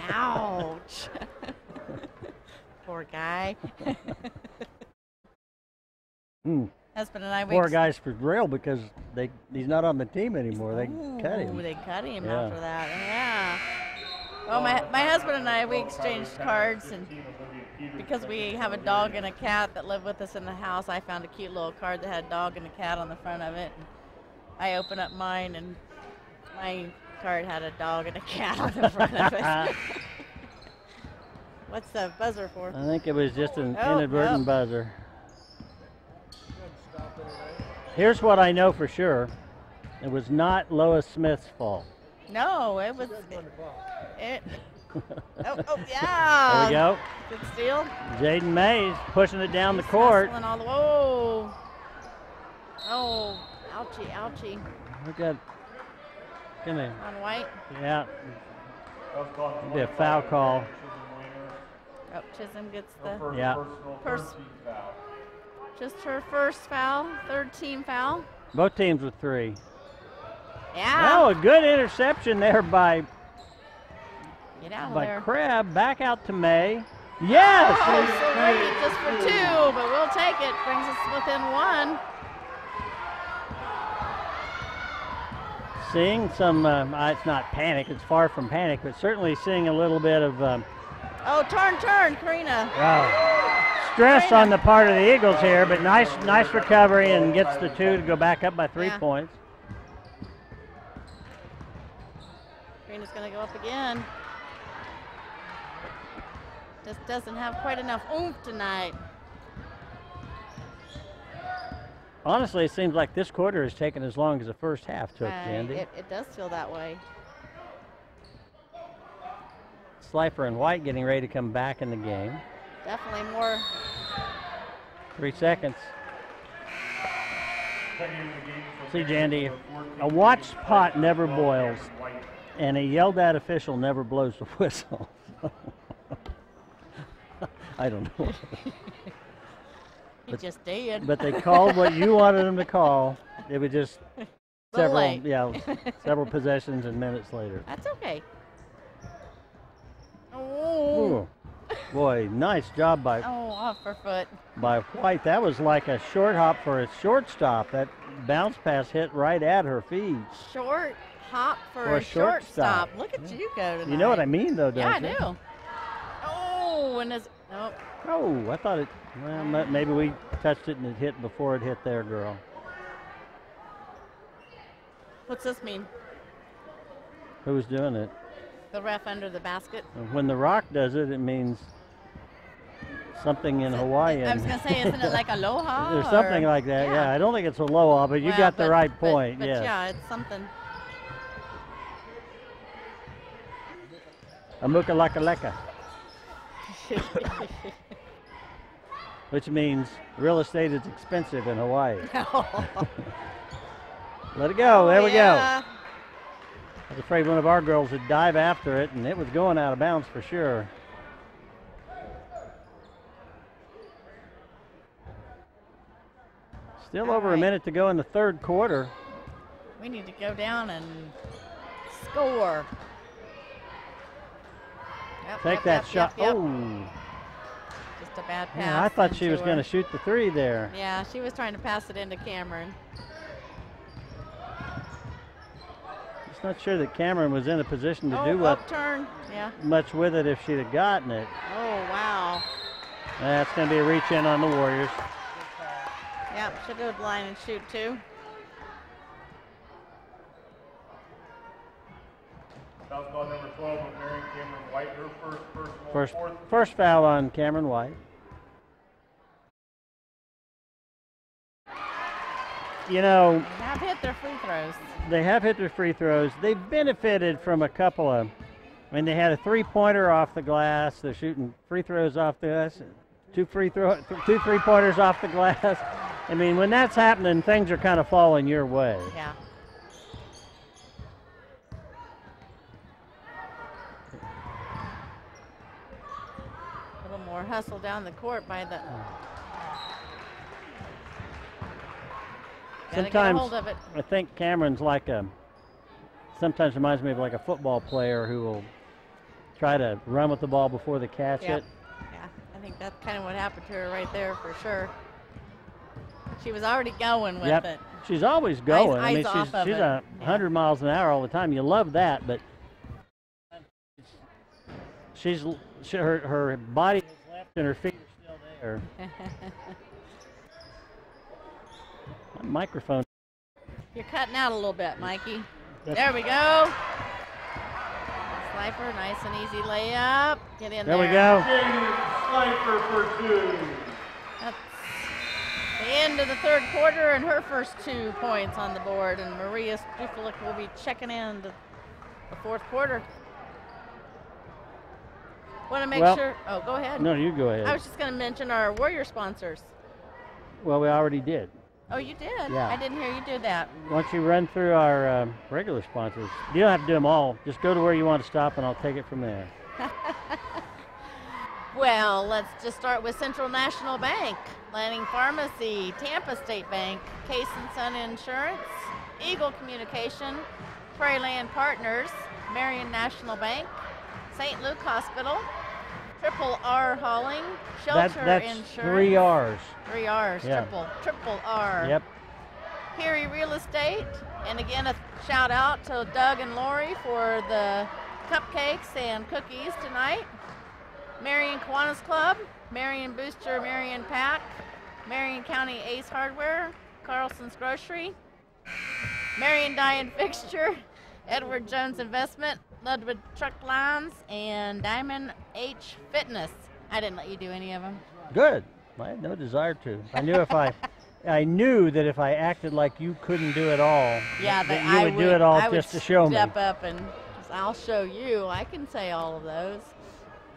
Ouch. Poor guy. Husband and I. Poor guy's for real, because he's not on the team anymore. They cut him. They cut him Yeah. after that. Yeah. Well, my husband and I, we exchanged cards, and because we have a dog and a cat that live with us in the house, I found a cute little card that had a dog and a cat on the front of it. And I opened up mine, and my card had a dog and a cat on the front of it. What's the buzzer for? I think it was just an inadvertent buzzer. Here's what I know for sure. It was not Lois Smith's fault. No, it was. Yeah. There we go. Good steal. Jaden Mays pushing it down the court. All the, whoa. Oh, ouchie, ouchie. Look at. Come in. On White. Yeah. It'll be a foul call. Oh, Chisholm gets just her first foul, third team foul. Both teams with 3. Yeah. Oh, a good interception there by Get out of there. Crab. Back out to May. Yes! Oh, so ready just for 2, but we'll take it. Brings us within 1. seeing some, it's not panic, it's far from panic, but certainly seeing a little bit of oh, turn, Karina. stress Karina. on the part of the Eagles here, but nice recovery and gets the 2 to go back up by 3 points. Karina's going to go up again. Just doesn't have quite enough oomph tonight. Honestly, it seems like this quarter has taken as long as the first half took, Jandy. It does feel that way. Slifer and White getting ready to come back in the game. Definitely more. 3 seconds. See, Jandy, a watched pot never boils, and a yelled at official never blows the whistle. I don't know. He just did. But they called what you wanted them to call. It was just several possessions and minutes later. That's okay. Oh. Ooh. Boy, nice job by off her foot. By White. That was like a short hop for a shortstop. That bounce pass hit right at her feet. Short hop for a shortstop. Look at you go tonight. You know what I mean, though, don't you? Yeah, I do. Oh, and nope. Oh, I thought it. Well, maybe we touched it and it hit before it hit their girl. What's this mean? Who's doing it? The ref under the basket. When the Rock does it, it means something in Hawaiian. I was going to say, isn't it like aloha? There's something like that, yeah. I don't think it's aloha, but you got the right point, yes. Yeah, it's something. Amuka laka leka. Which means real estate is expensive in Hawaii. Let it go. There we go. I was afraid one of our girls would dive after it, and it was going out of bounds for sure. Still over a minute to go in the third quarter. We need to go down and score. Take that shot. Yep. Oh. Just a bad pass. Yeah, I thought she was going to shoot the 3 there. Yeah, she was trying to pass it into Cameron. Just not sure that Cameron was in a position to do much with it if she'd have gotten it. Oh, wow. That's going to be a reach in on the Warriors. Yeah, should go line and shoot too. Foul ball number 12 with Marion Cameron White, her first foul on Cameron White. You know, they have hit their free throws. They have hit their free throws. They've benefited from a couple of, I mean, they had a 3-pointer off the glass. They're shooting free throws off the glass. 2 3-pointers off the glass. I mean, when that's happening, things are kind of falling your way. Yeah. A little more hustle down the court by the. Sometimes I think Cameron's like sometimes reminds me of like a football player who will try to run with the ball before they catch it. Yeah, I think that's kind of what happened to her right there for sure. She was already going with it. She's always going. I mean, she's 100 miles an hour all the time. You love that, but her body is left and her feet are still there. That microphone. You're cutting out a little bit, Mikey. There we go. Slifer, nice and easy layup. Get in there. There we go. Slifer for 2. That's the end of the third quarter and her first 2 points on the board. And Maria Stufulik will be checking in to the fourth quarter. Want to make sure. Oh, go ahead. No, you go ahead. I was just going to mention our Warrior sponsors. Well, we already did. Oh, you did? Yeah. I didn't hear you do that. Why don't you run through our regular sponsors? You don't have to do them all. Just go to where you want to stop, and I'll take it from there. Well, let's just start with Central National Bank, Lanning Pharmacy, Tampa State Bank, Case & Son Insurance, Eagle Communication, Prairieland Partners, Marion National Bank, St. Luke Hospital, Triple R Hauling, Shelter that's Insurance. 3 R's. 3 R's, yeah. triple R. Yep. Peary Real Estate, And again, a shout out to Doug and Lori for the cupcakes and cookies tonight. Marion Kiwanis Club, Marion Booster, Marion Pack, Marion County Ace Hardware, Carlson's Grocery, Marion Dye and Fixture, Edward Jones Investment, Ludwig Truck Lines, and Diamond H Fitness. I didn't let you do any of them. Good. I had no desire to. I knew if I knew that if I acted like you couldn't do it all, Yeah, that you would do it all just to show me. Step up and I'll show you. I can say all of those.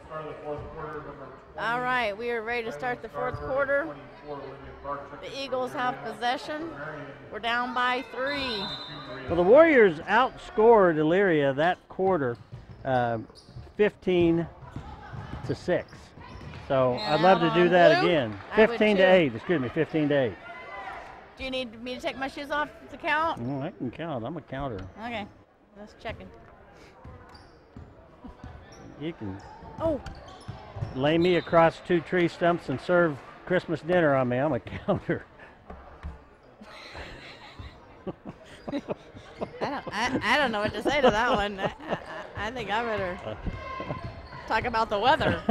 Start of the fourth quarter, number 20. All right, we are ready to start the fourth quarter. 24, Olivia Clark. The Eagles have possession. We're down by 3. Well, the Warriors outscored Elyria that quarter 15-6. So Yeah, I'd love to do that blue? again. I would 15-8, excuse me, 15-8. Do you need me to take my shoes off to count? I can count. I'm a counter. Okay, just checking. You can Oh, lay me across 2 tree stumps and serve Christmas dinner on me. I'm a counter. I don't know what to say to that one. I think I better talk about the weather.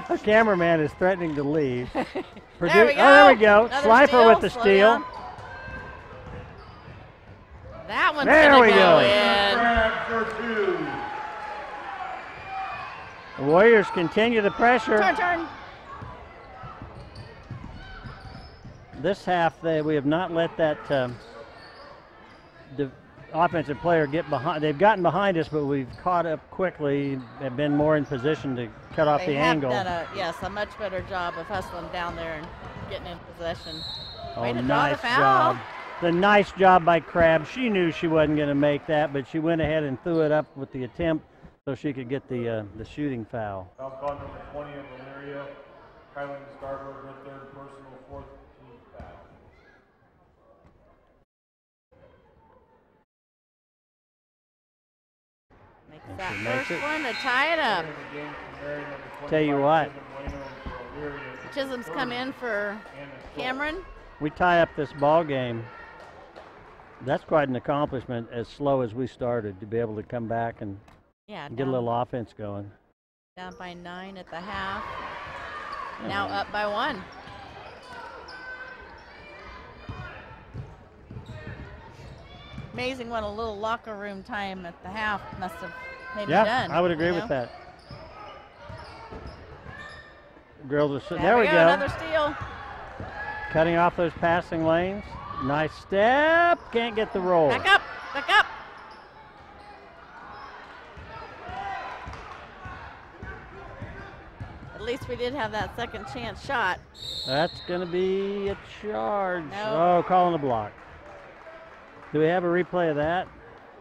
Our cameraman is threatening to leave. There we go. Oh, there we go. Another Slifer steal. with the Slow steal. down. That one's There gonna we go. in. Grab for 2. The Warriors continue the pressure. Turn. This half, we have not let that the offensive player get behind. They've gotten behind us, but we've caught up quickly. Have been more in position to cut off They the have angle. done a much better job of hustling down there and getting in possession. Oh, Way to draw the nice foul. job. The nice job by Crabbe. She knew she wasn't going to make that, but she went ahead and threw it up with the attempt so she could get the shooting foul. Foul call number 20 of Elyria. Kylan Scarborough, her third personal, 4th team foul. Makes And that she makes first it. one to tie it up. In the game for Marion, number 25, Tell you what. Chisholm Bueno, and for Elyria, Chisholm's come in for and the Cameron. We tie up this ball game. That's quite an accomplishment as slow as we started to be able to come back and Yeah, get a little offense going. down by 9 at the half. Now up by 1. Amazing what a little locker room time at the half must have maybe Yeah, done. I would agree you with know? that. Girls are sitting. There There we go. Another steal. Cutting off those passing lanes. Nice step. Can't get the roll. Back up. Back up. At least we did have that second chance shot. That's going to be a charge. No. Oh, calling a block. Do we have a replay of that?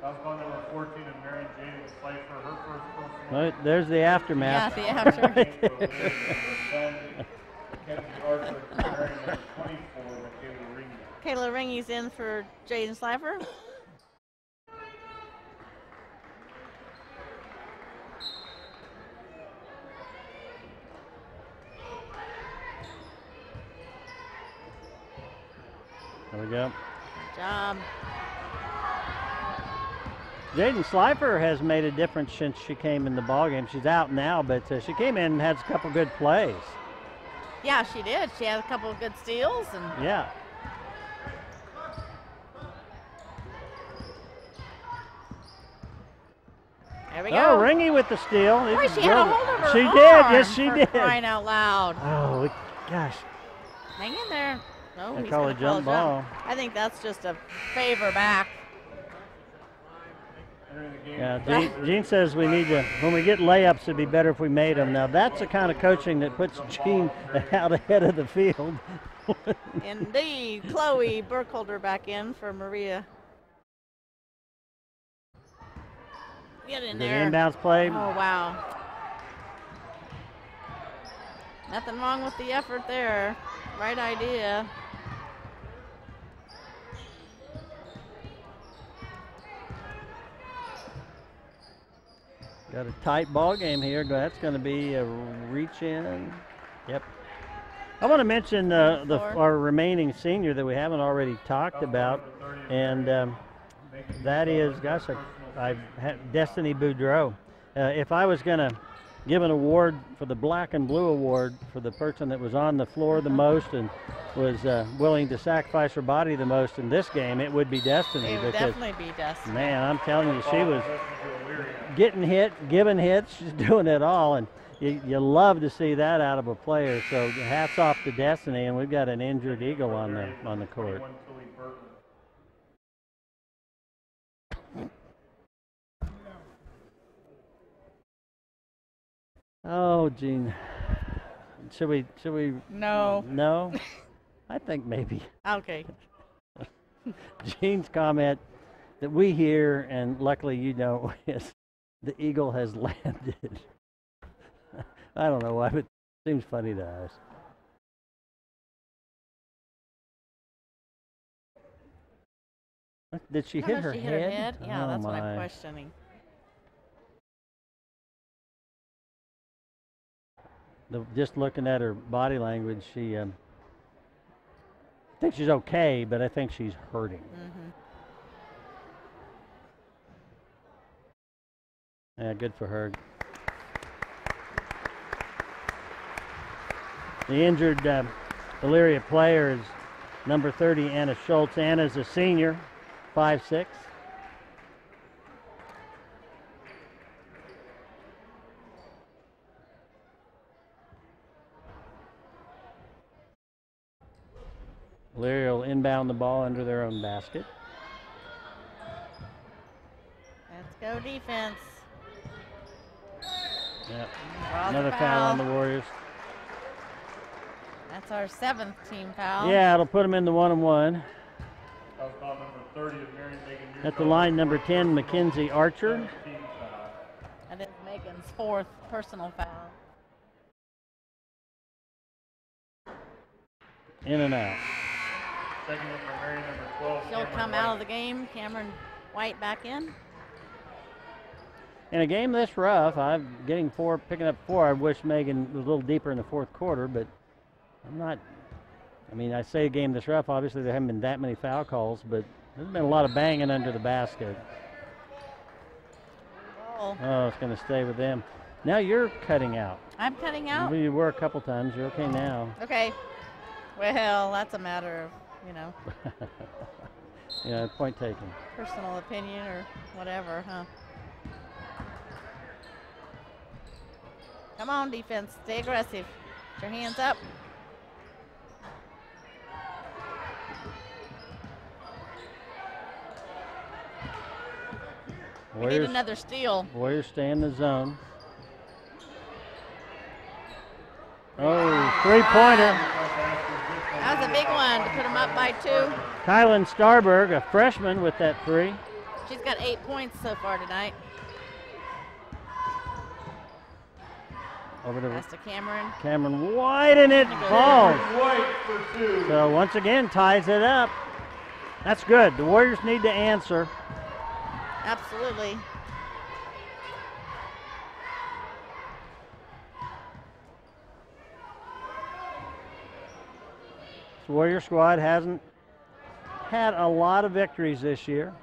Foul call number 14 of Marion Jane with Slifer, her first personal. Right, there's the aftermath. Yeah, the after. Right there. Mackenzie Archer, Marion number 24, Michaela Ringy. Kayla Ringy's in for Jaden Slifer. There we go. Good job. Jaden Slifer has made a difference since she came in the ballgame. She's out now, but she came in and had a couple good plays. Yeah, she did. She had a couple of good steals and Yeah. there we go. Oh, Ringy with the steal. Boy, she had a hold of her She arm did. Yes, she for did. crying out loud. Oh, gosh. Hang in there. Oh, They he's call gonna it jump call a ball. I think that's just a favor back. Entering the game Yeah, for Gene, Gene says we need to, when we get layups, it'd be better if we made them. Now, that's the kind of coaching that puts Gene out ahead of the field. Indeed. Chloe Burkholder back in for Maria. Get in The there. inbounds play. Oh, wow. Nothing wrong with the effort there. Right idea. Got a tight ball game here. That's going to be a reach in. Yep. I want to mention our remaining senior that we haven't already talked about. And that is, gosh, I've had Destiny Boudreau. If I was going to give an award for the Black and Blue Award for the person that was on the floor the most and was willing to sacrifice her body the most in this game, it would be Destiny. It would definitely be Destiny. Man, I'm telling you, she was getting hit, giving hits, she's doing it all, and you love to see that out of a player. So hats off to Destiny, and we've got an injured Eagle on the court. Oh, Gene. Should we? No. No? I think maybe. Okay. Gene's comment that we hear, and luckily you know, is the Eagle has landed. I don't know why, but it seems funny to us. Did she hit her head? Yeah, oh that's my. what I'm questioning. Just looking at her body language, she I think she's okay, but I think she's hurting. Yeah, good for her. The injured Elyria player is number 30, Anna Schultz. Anna's a senior, 5'6". Elyria will inbound the ball under their own basket. Let's go defense. Yep. Draws Another foul on the Warriors. That's our 7th team foul. Yeah, it'll put them in the 1-on-1. Foul number 30 of Marion Megan. At the line, number 10, Mackenzie Archer. And it's Megan's 4th personal foul. In and out. Second for Marion, number 12. She'll come out of the game. Cameron White back in. In a game this rough, I'm getting 4, picking up 4. I wish Megan was a little deeper in the fourth quarter, but I'm not. I mean, I say a game this rough, obviously there haven't been that many foul calls, but there's been a lot of banging under the basket. Oh, it's going to stay with them. Now you're cutting out. I'm cutting out? You were a couple times. You're okay now. Okay. Well, that's a matter of, you know. Yeah, point taken. Personal opinion or whatever, huh? Come on, defense. Stay aggressive. Put your hands up. We need another steal. Warriors stay in the zone. Oh, three-pointer. That was a big one to put them up by 2. Kylan Starberg, a freshman, with that 3. She's got 8 points so far tonight. Over to Pass to Cameron. Cameron White, and it falls. White for 2. So once again, ties it up. That's good. The Warriors need to answer. Absolutely. The Warrior squad hasn't had a lot of victories this year.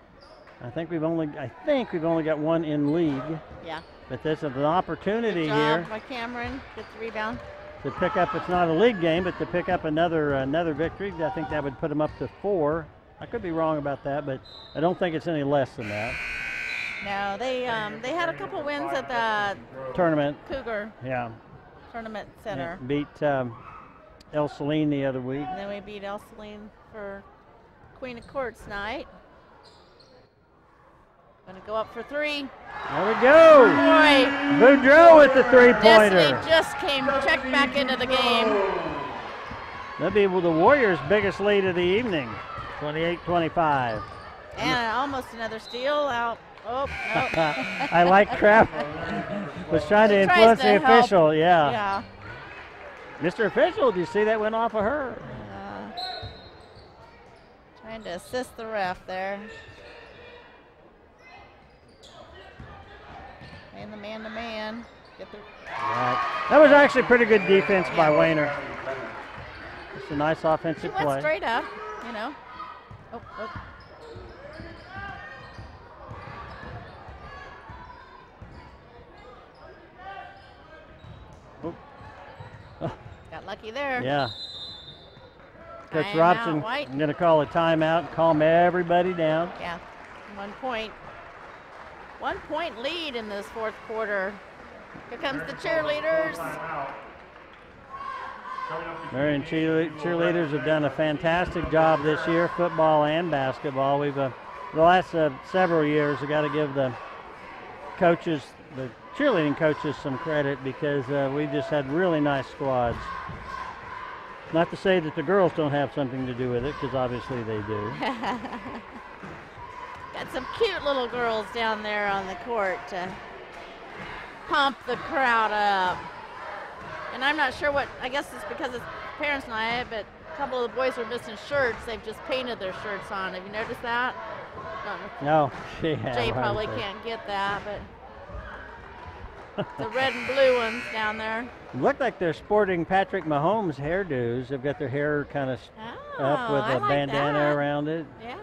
I think we've only got one in league. Yeah. But this is an opportunity Good job here by Cameron. Get the rebound. to pick up. It's not a league game, but to pick up another victory. I think that would put them up to 4. I could be wrong about that, but I don't think it's any less than that. No, they had a couple wins at the Tournament. Cougar Yeah. Tournament Center. Yeah, beat El Saline the other week. And then we beat El Saline for Queen of Courts night. Gonna go up for 3. There we go. Boy, Boudreau with the three-pointer. Destiny just checked back into the game. That'll be the Warriors' biggest lead of the evening, 28-25. And almost another steal out. Oh, no. I like Kraft was trying to influence the official. Yeah. Yeah. Mr. Official, did you see that went off of her? Trying to assist the ref there. And the man-to-man. Get the. Right. That was actually pretty good defense by Wayner. Just a nice offensive She went play. straight up, you know. Oh, oh. lucky there. Yeah. Coach Timeout, Robson White. going to call a timeout and calm everybody down. Yeah, 1 point. 1 point lead in this fourth quarter. Here comes the cheerleaders. Marion cheerleaders have done a fantastic job this year, football and basketball. We've the last several years, we've got to give the coaches, the cheerleading coaches, some credit because we just had really nice squads. Not to say that the girls don't have something to do with it, because obviously they do. Got some cute little girls down there on the court to pump the crowd up. And I'm not sure what, I guess it's because it's parents' night, but a couple of the boys are missing shirts. They've just painted their shirts on. Have you noticed that? No, yeah, Jay probably can't get that, but the red and blue ones down there. Look like they're sporting Patrick Mahomes hairdos. They've got their hair kind of up with a bandana around it. Yeah.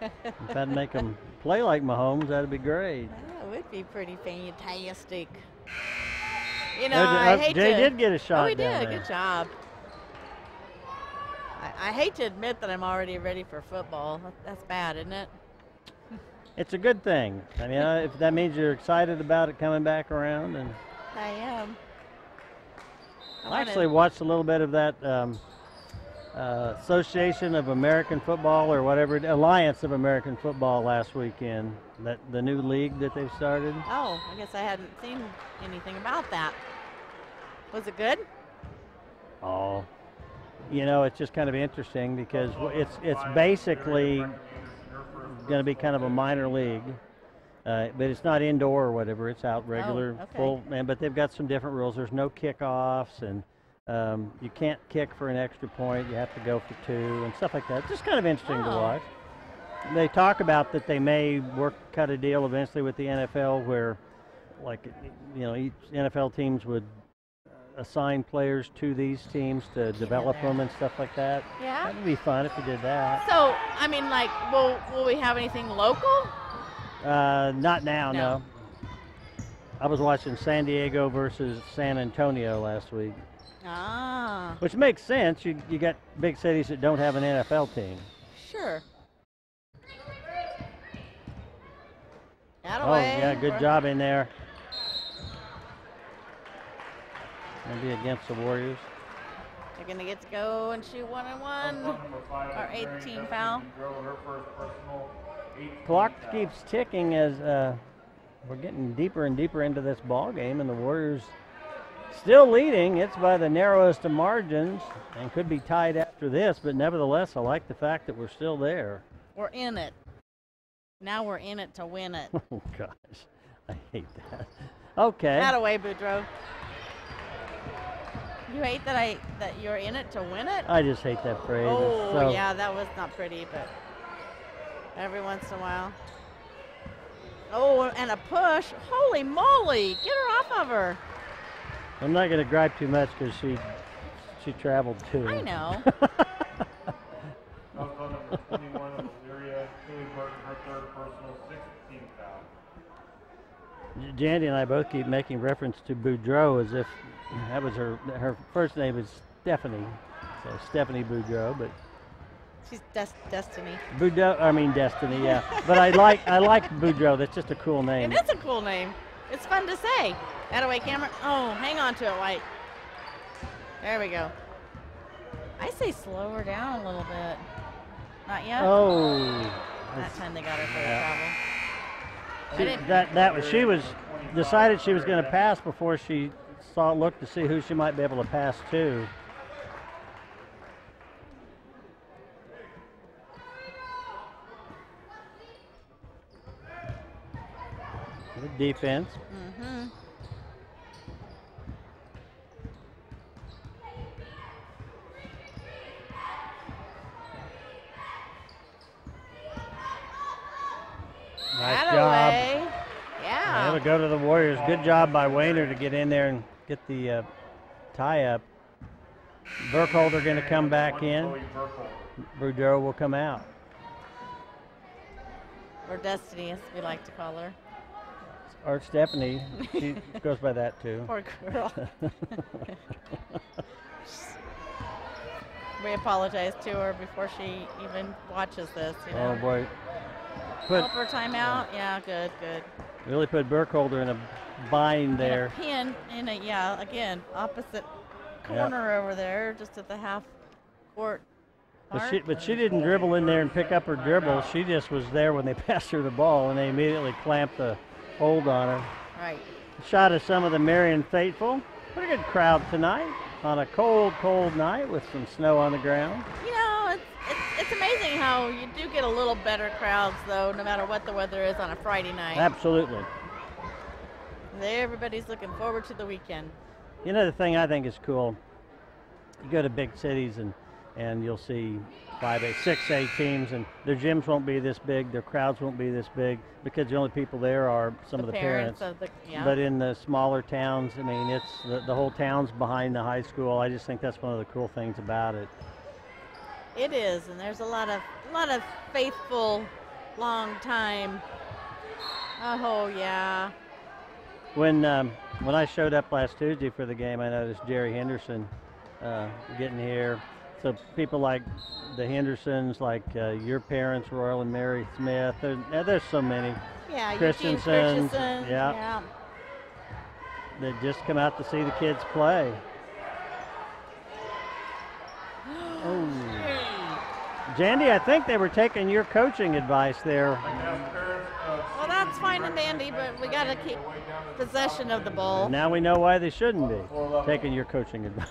If I'd make them play like Mahomes, that'd be great. That would be pretty fantastic. You know, I hate Jay to. did get a shot. Oh, he down did. there. Good job. I hate to admit that I'm already ready for football. That's bad, isn't it? It's a good thing. I mean, if that means you're excited about it coming back around, and I am. I actually watched a little bit of that Association of American Football or whatever, Alliance of American Football last weekend. That the new league that they've started. Oh, I guess I hadn't seen anything about that. Was it good? Oh, you know, it's just kind of interesting because it's basically going to be kind of a minor league, but it's not indoor or whatever. It's out regular, full. But they've got some different rules. There's no kickoffs, and you can't kick for an extra point. You have to go for two and stuff like that. Just kind of interesting to watch. They talk about that they may cut a deal eventually with the NFL where, like, you know, each NFL teams would assign players to these teams to develop them and stuff like that. Yeah. That would be fun if we did that. So, I mean, like, will we have anything local? Not now, no. I was watching San Diego versus San Antonio last week. Ah. Which makes sense. You got big cities that don't have an NFL team. Sure. Oh, yeah, good job in there. Maybe against the Warriors. They're going to get to go and shoot 1-on-1. Our 8th team foul. Clock keeps ticking as we're getting deeper and deeper into this ball game, and the Warriors still leading. It's by the narrowest of margins and could be tied after this, but nevertheless, I like the fact that we're still there. We're in it. Now we're in it to win it. Oh, gosh. I hate that. Okay. That away, Boudreaux. You hate that you're in it to win it? I just hate that phrase. Oh, yeah, that was not pretty, but every once in a while. Oh, and a push. Holy moly. Get her off of her. I'm not going to gripe too much because she traveled too. I know. Number 21 of Elyria, her third personal, 6th team foul. Jandy and I both keep making reference to Boudreaux as if that was her first name is Stephanie, so Stephanie Boudreaux, but she's Destiny. Destiny, yeah. But I like Boudreaux. That's just a cool name. It is a cool name. It's fun to say. That away, Cameron. Oh, hang on to it, White. There we go. I say slow her down a little bit. Not yet. Oh. That time they got her for travel. She was decided she was going to pass before she looked to see who she might be able to pass to. Good defense. Mm-hmm. Nice job. Yeah. It'll go to the Warriors. Good job by Wayner to get in there and get the tie up. Burkholder going to come back in. Boudreaux will come out. Or Destiny, as we like to call her. Or Stephanie. She goes by that too. Poor girl. We apologize to her before she even watches this. You know. Oh boy. Help her timeout. Yeah, good. Really put Burkholder in a bind there. And a pin in a, yeah, again, opposite corner over there, just at the half court. But she didn't dribble in there and pick up her dribble. She just was there when they passed her the ball, and they immediately clamped the hold on her. Right. Shot of some of the Marion faithful. Pretty good crowd tonight on a cold, cold night with some snow on the ground. You know, it's amazing how you do get a little better crowds, though, no matter what the weather is on a Friday night. Absolutely. Everybody's looking forward to the weekend. You know, the thing I think is cool, you go to big cities and you'll see 5A, 6A teams, and their gyms won't be this big, their crowds won't be this big, because the only people there are some of the parents. Yeah. But in the smaller towns, I mean, it's the whole town's behind the high school. I just think that's one of the cool things about it. It is, and there's a lot of faithful, long time. Oh yeah. When I showed up last Tuesday for the game, I noticed Jerry Henderson getting here. So people like the Hendersons, like your parents, Royal and Mary Smith. There's so many. Yeah, Christensen's. Yeah. That just come out to see the kids play. Oh. Jandy, I think they were taking your coaching advice there. Well, that's fine and dandy, but we got to keep possession of the ball. Now we know why they shouldn't be taking your coaching advice.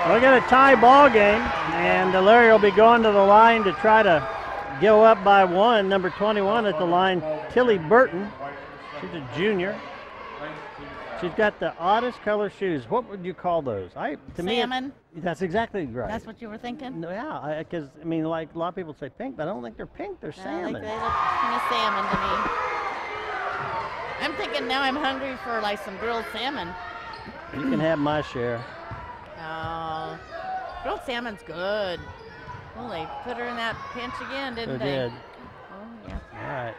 We got a tie ball game, and Elyria will be going to the line to try to go up by one. Number 21 at the line, Tilly Burton. She's a junior. She's got the oddest color shoes. What would you call those? Salmon. That's exactly right. That's what you were thinking? No, yeah, because I mean, like a lot of people say pink, but I don't think they're pink. They're salmon. They look kind of salmon to me. I'm thinking now I'm hungry for like some grilled salmon. You can have my share. Oh, grilled salmon's good. Well, they put her in that pinch again, didn't they? They did. Oh, yeah. All right.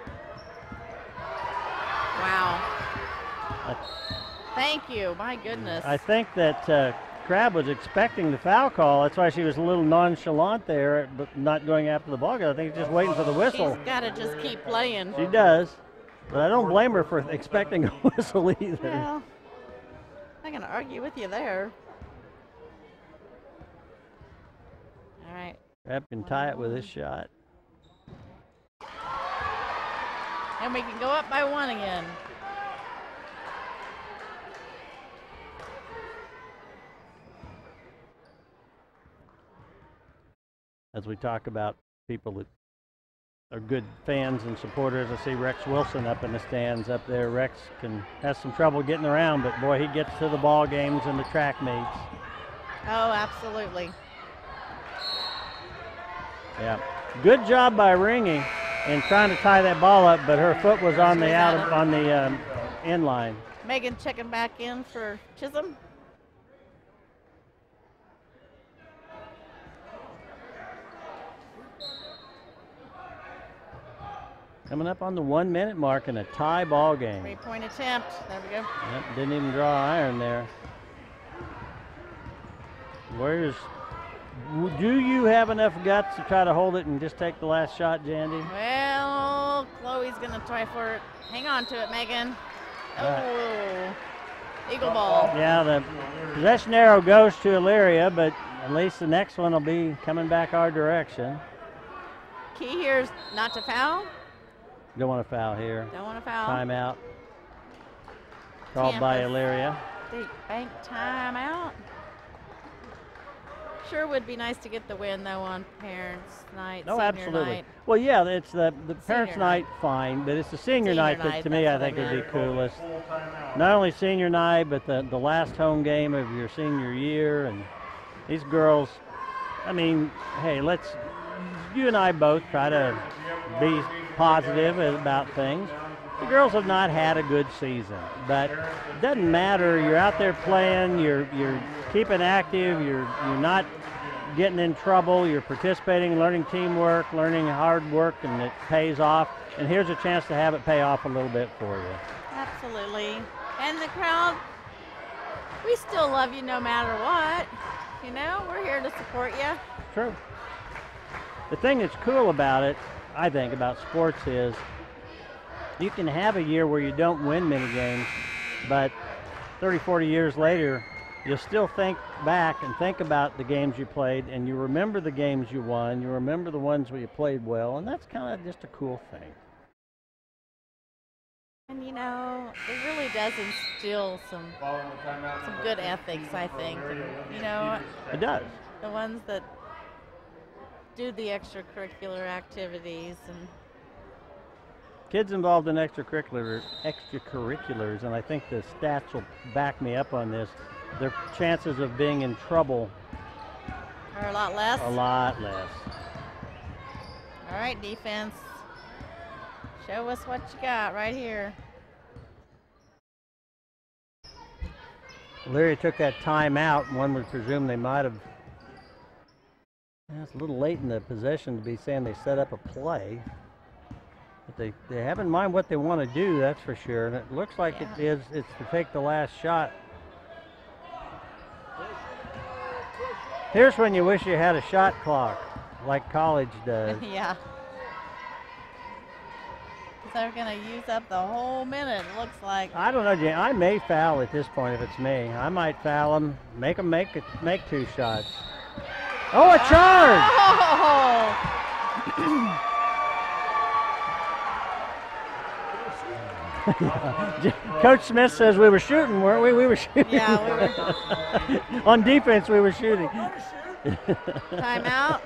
Wow. Thank you. My goodness. I think that Crabb was expecting the foul call. That's why she was a little nonchalant there, but not going after the ball. I think she's just waiting for the whistle. She's got to just keep playing. She does. But I don't blame her for expecting a whistle either. Well, I'm not going to argue with you there. All right. Crabb can tie it with his shot. And we can go up by one again. As we talk about people that are good fans and supporters, I see Rex Wilson up in the stands up there. Rex has some trouble getting around, but boy, he gets to the ball games and the track meets. Oh, absolutely. Yeah, good job by Ringy in trying to tie that ball up, but her foot was on the end line. Megan checking back in for Chisholm. Coming up on the 1 minute mark in a tie ball game. 3-point attempt. There we go. Yep, didn't even draw iron there. Warriors, do you have enough guts to try to hold it and just take the last shot, Jandy? Well, Chloe's going to try for it. Hang on to it, Megan. Oh, Eagle ball. Yeah, the possession arrow goes to Elyria, but at least the next one will be coming back our direction. Key here is not to foul. Don't want to foul here. Don't want to foul. Timeout. Called by Elyria. State Bank timeout. Sure would be nice to get the win, though, on Parents' Night, Oh, Senior absolutely. Night. Well, yeah, it's the Parents' Night, fine, but it's the Senior Night that, Night, to me, I think would be coolest. Not only Senior Night, but the last home game of your senior year. And these girls, I mean, hey, you and I both try to be positive about things. The girls have not had a good season, but it doesn't matter. You're out there playing, you're keeping active, you're not getting in trouble, you're participating, learning teamwork, learning hard work, and it pays off. and here's a chance to have it pay off a little bit for you. Absolutely. And the crowd, we still love you no matter what. You know, we're here to support you. True. The thing that's cool about it, I think, about sports is you can have a year where you don't win many games, but 30, 40 years later, you'll still think back and think about the games you played, and you remember the games you won, you remember the ones where you played well, and that's kind of just a cool thing. And you know, it really does instill some good ethics, I think. And, you know, It does. the ones that do the extracurricular activities and Kids involved in extracurriculars, and I think the stats will back me up on this, their chances of being in trouble are a lot less. a lot less. All right, defense. Show us what you got right here. Elyria took that timeout, and one would presume they might have. It's a little late in the possession to be saying they set up a play. But they have in mind what they want to do, that's for sure. And it looks like it's to take the last shot. Here's when you wish you had a shot clock, like college does. Yeah. They're going to use up the whole minute, it looks like. I don't know, Jane. I may foul at this point if it's me. I might foul them, make them make 2 shots. Oh, a charge! Oh. Coach Smith says we were shooting, weren't we? We were shooting. Yeah, we were. On defense, we were shooting. Timeout.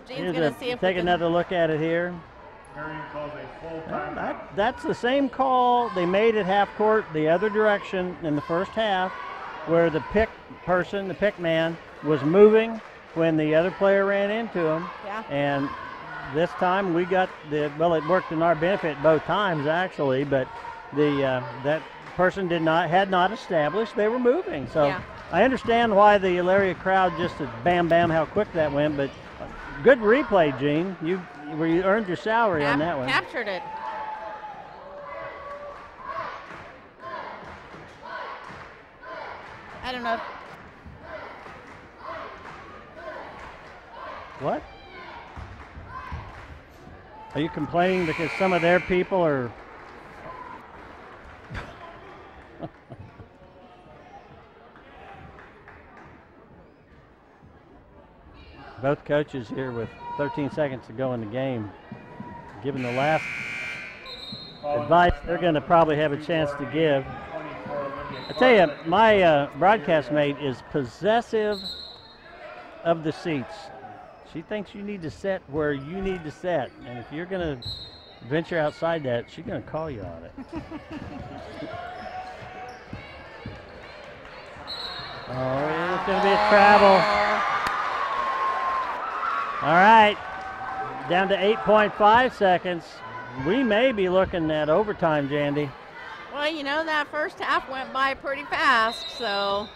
Gene's going to see if take another look at it here. Marion calls a full timeout. That's the same call they made at half court the other direction in the first half, where the pick person, the pick man, was moving when the other player ran into him. Yeah. And this time we got it worked in our benefit both times actually, but that person had not established they were moving. So yeah. I understand why the Elyria crowd just bam bam how quick that went, but good replay, Gene. You earned your salary on that one. Captured it. I don't know. What? Are you complaining because some of their people are? Both coaches here with 13 seconds to go in the game. Given the last advice they're going to probably have a chance to give. I tell you, my broadcast mate is possessive of the seats. She thinks you need to set where you need to set, and if you're going to venture outside that, she's going to call you on it. Oh, it's going to be a travel. All right, down to 8.5 seconds. We may be looking at overtime, Jandy. Well, you know, that first half went by pretty fast, so.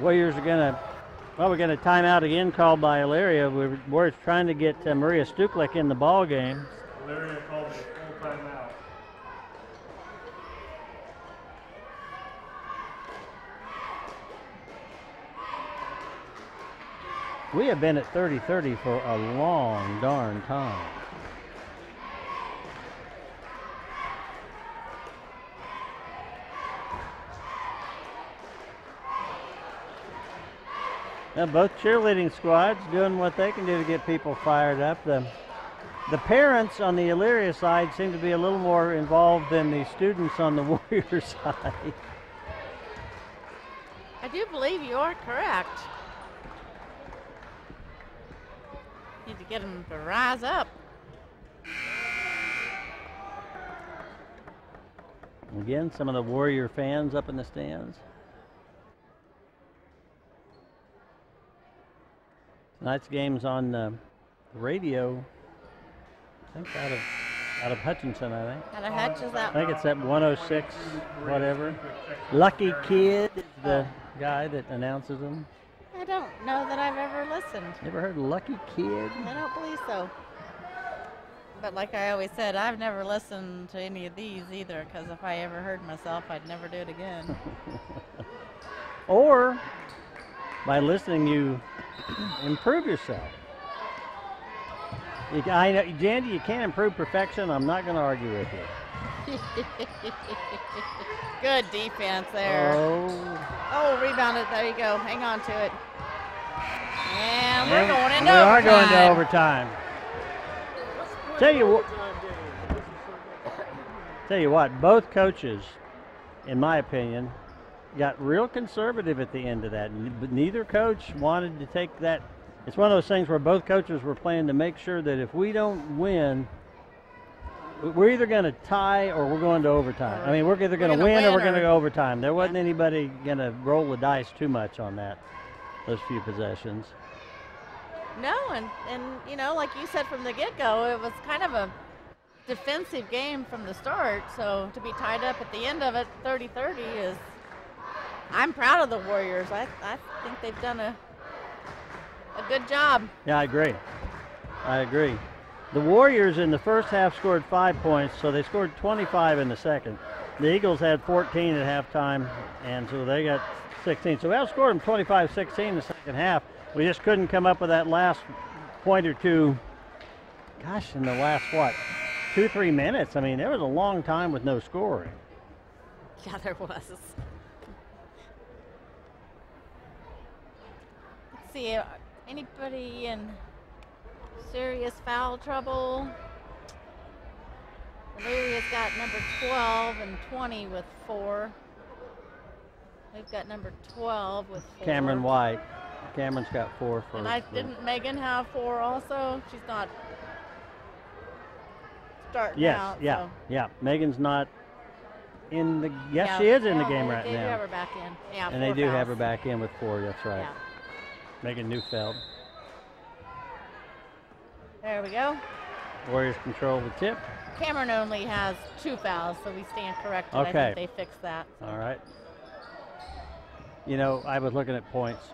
Warriors are we're going to time out again called by Elyria. We're trying to get Maria Stuklik in the ball game. Elyria called a full timeout. We have been at 30-30 for a long darn time. Now both cheerleading squads doing what they can do to get people fired up. The parents on the Elyria side seem to be a little more involved than the students on the Warrior side. I do believe you are correct. Need to get them to rise up. Again, some of the Warrior fans up in the stands. Tonight's game's on the radio, I think out of Hutchinson, I think. Out of Hutch, is that? I think it's at 106, whatever. Lucky Kid is the guy that announces them. I don't know that I've ever listened. Never heard Lucky Kid? I don't believe so. But like I always said, I've never listened to any of these either, because if I ever heard myself, I'd never do it again. Or by listening, you improve yourself. I know, Jandy, you can't improve perfection. I'm not going to argue with you. Good defense there. Oh, rebounded. There you go. Hang on to it. And we're going into overtime. We are going to overtime. Tell you what, both coaches, in my opinion, got real conservative at the end of that. Neither coach wanted to take that. It's one of those things where both coaches were planning to make sure that if we don't win, we're either going to tie or we're going to overtime. I mean, we're either going to win or we're going to go overtime. There wasn't anybody going to roll the dice too much on those few possessions. No, and you know, like you said from the get-go, it was kind of a defensive game from the start. So to be tied up at the end of it, 30-30 is. I'm proud of the Warriors. I think they've done a good job. Yeah, I agree. The Warriors in the first half scored 5 points, so they scored 25 in the second. The Eagles had 14 at halftime, and so they got 16. So we outscored them 25-16 in the second half. We just couldn't come up with that last point or two. Gosh, in the last, 2-3 minutes? I mean, there was a long time with no scoring. Yeah, there was. Let's see, anybody in serious foul trouble? Elyria's got number 12 and 20 with 4. We've got number 12 with 4. Cameron White. Cameron's got 4 for. And didn't Megan have 4 also? She's not starting out. Yes, yeah. Megan's not in the. Yes, yeah, she is in the game right now. They do have her back in. Yeah, and they do have her back in with 4. That's right. Yeah. Megan Neufeld. There we go. Warriors control the tip. Cameron only has 2 fouls, so we stand corrected. Okay. I think they fixed that. So. All right. You know, I was looking at points.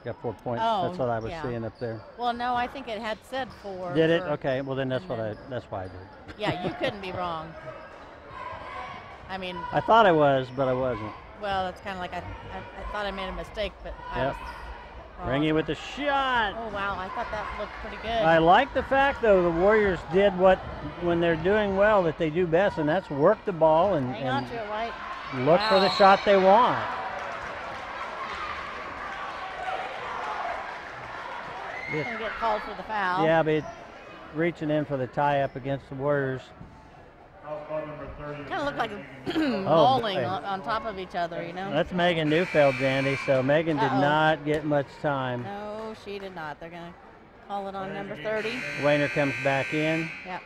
Got 4 points. Oh, that's what I was seeing up there. Well, no, I think it had said 4. Did it? Okay. Well, then that's why I did. Yeah, you couldn't be wrong. I mean. I thought I was, but I wasn't. Well, it's kind of like I thought I made a mistake, but I was wrong. Ringy with the shot. Oh, wow. I thought that looked pretty good. I like the fact, though, the Warriors did when they're doing well, that they do best, and that's work the ball and hang on to it, White. Look for the shot they want. Going to get called for the foul. Yeah, but reaching in for the tie-up against the Warriors. Kind of looked like mauling on top of each other, you know? That's Megan Neufeld, Jandy, so Megan did not get much time. No, she did not. They're going to call it on number 30. Wayner comes back in. Yep.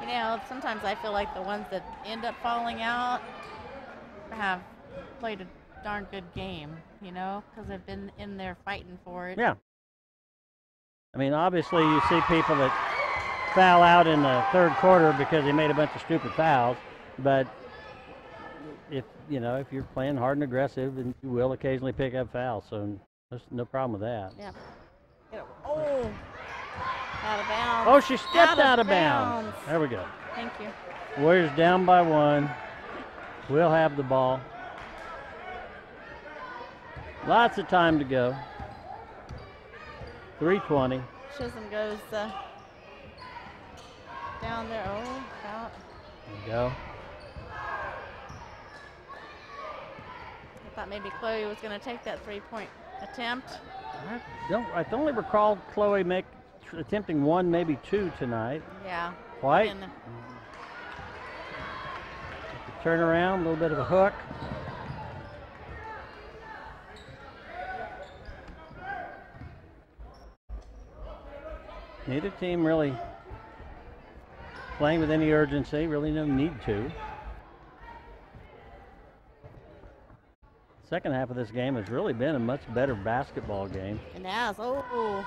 You know, sometimes I feel like the ones that end up falling out have played a darn good game, you know, because they've been in there fighting for it. Yeah. I mean, obviously you see people that foul out in the third quarter because they made a bunch of stupid fouls, but if you're playing hard and aggressive, then you will occasionally pick up fouls, so there's no problem with that. Yeah. Oh, out of bounds. Oh, she stepped out of bounds. There we go. Thank you. Warriors down by 1. We'll have the ball. Lots of time to go. 3:20. Chisholm goes down there. Oh, out. There you go. I thought maybe Chloe was going to take that 3-point attempt. I only recall Chloe attempting 1, maybe 2 tonight. Yeah. White. Turn around, a little bit of a hook. Neither team really playing with any urgency, really no need to. Second half of this game has really been a much better basketball game. It has. Oh.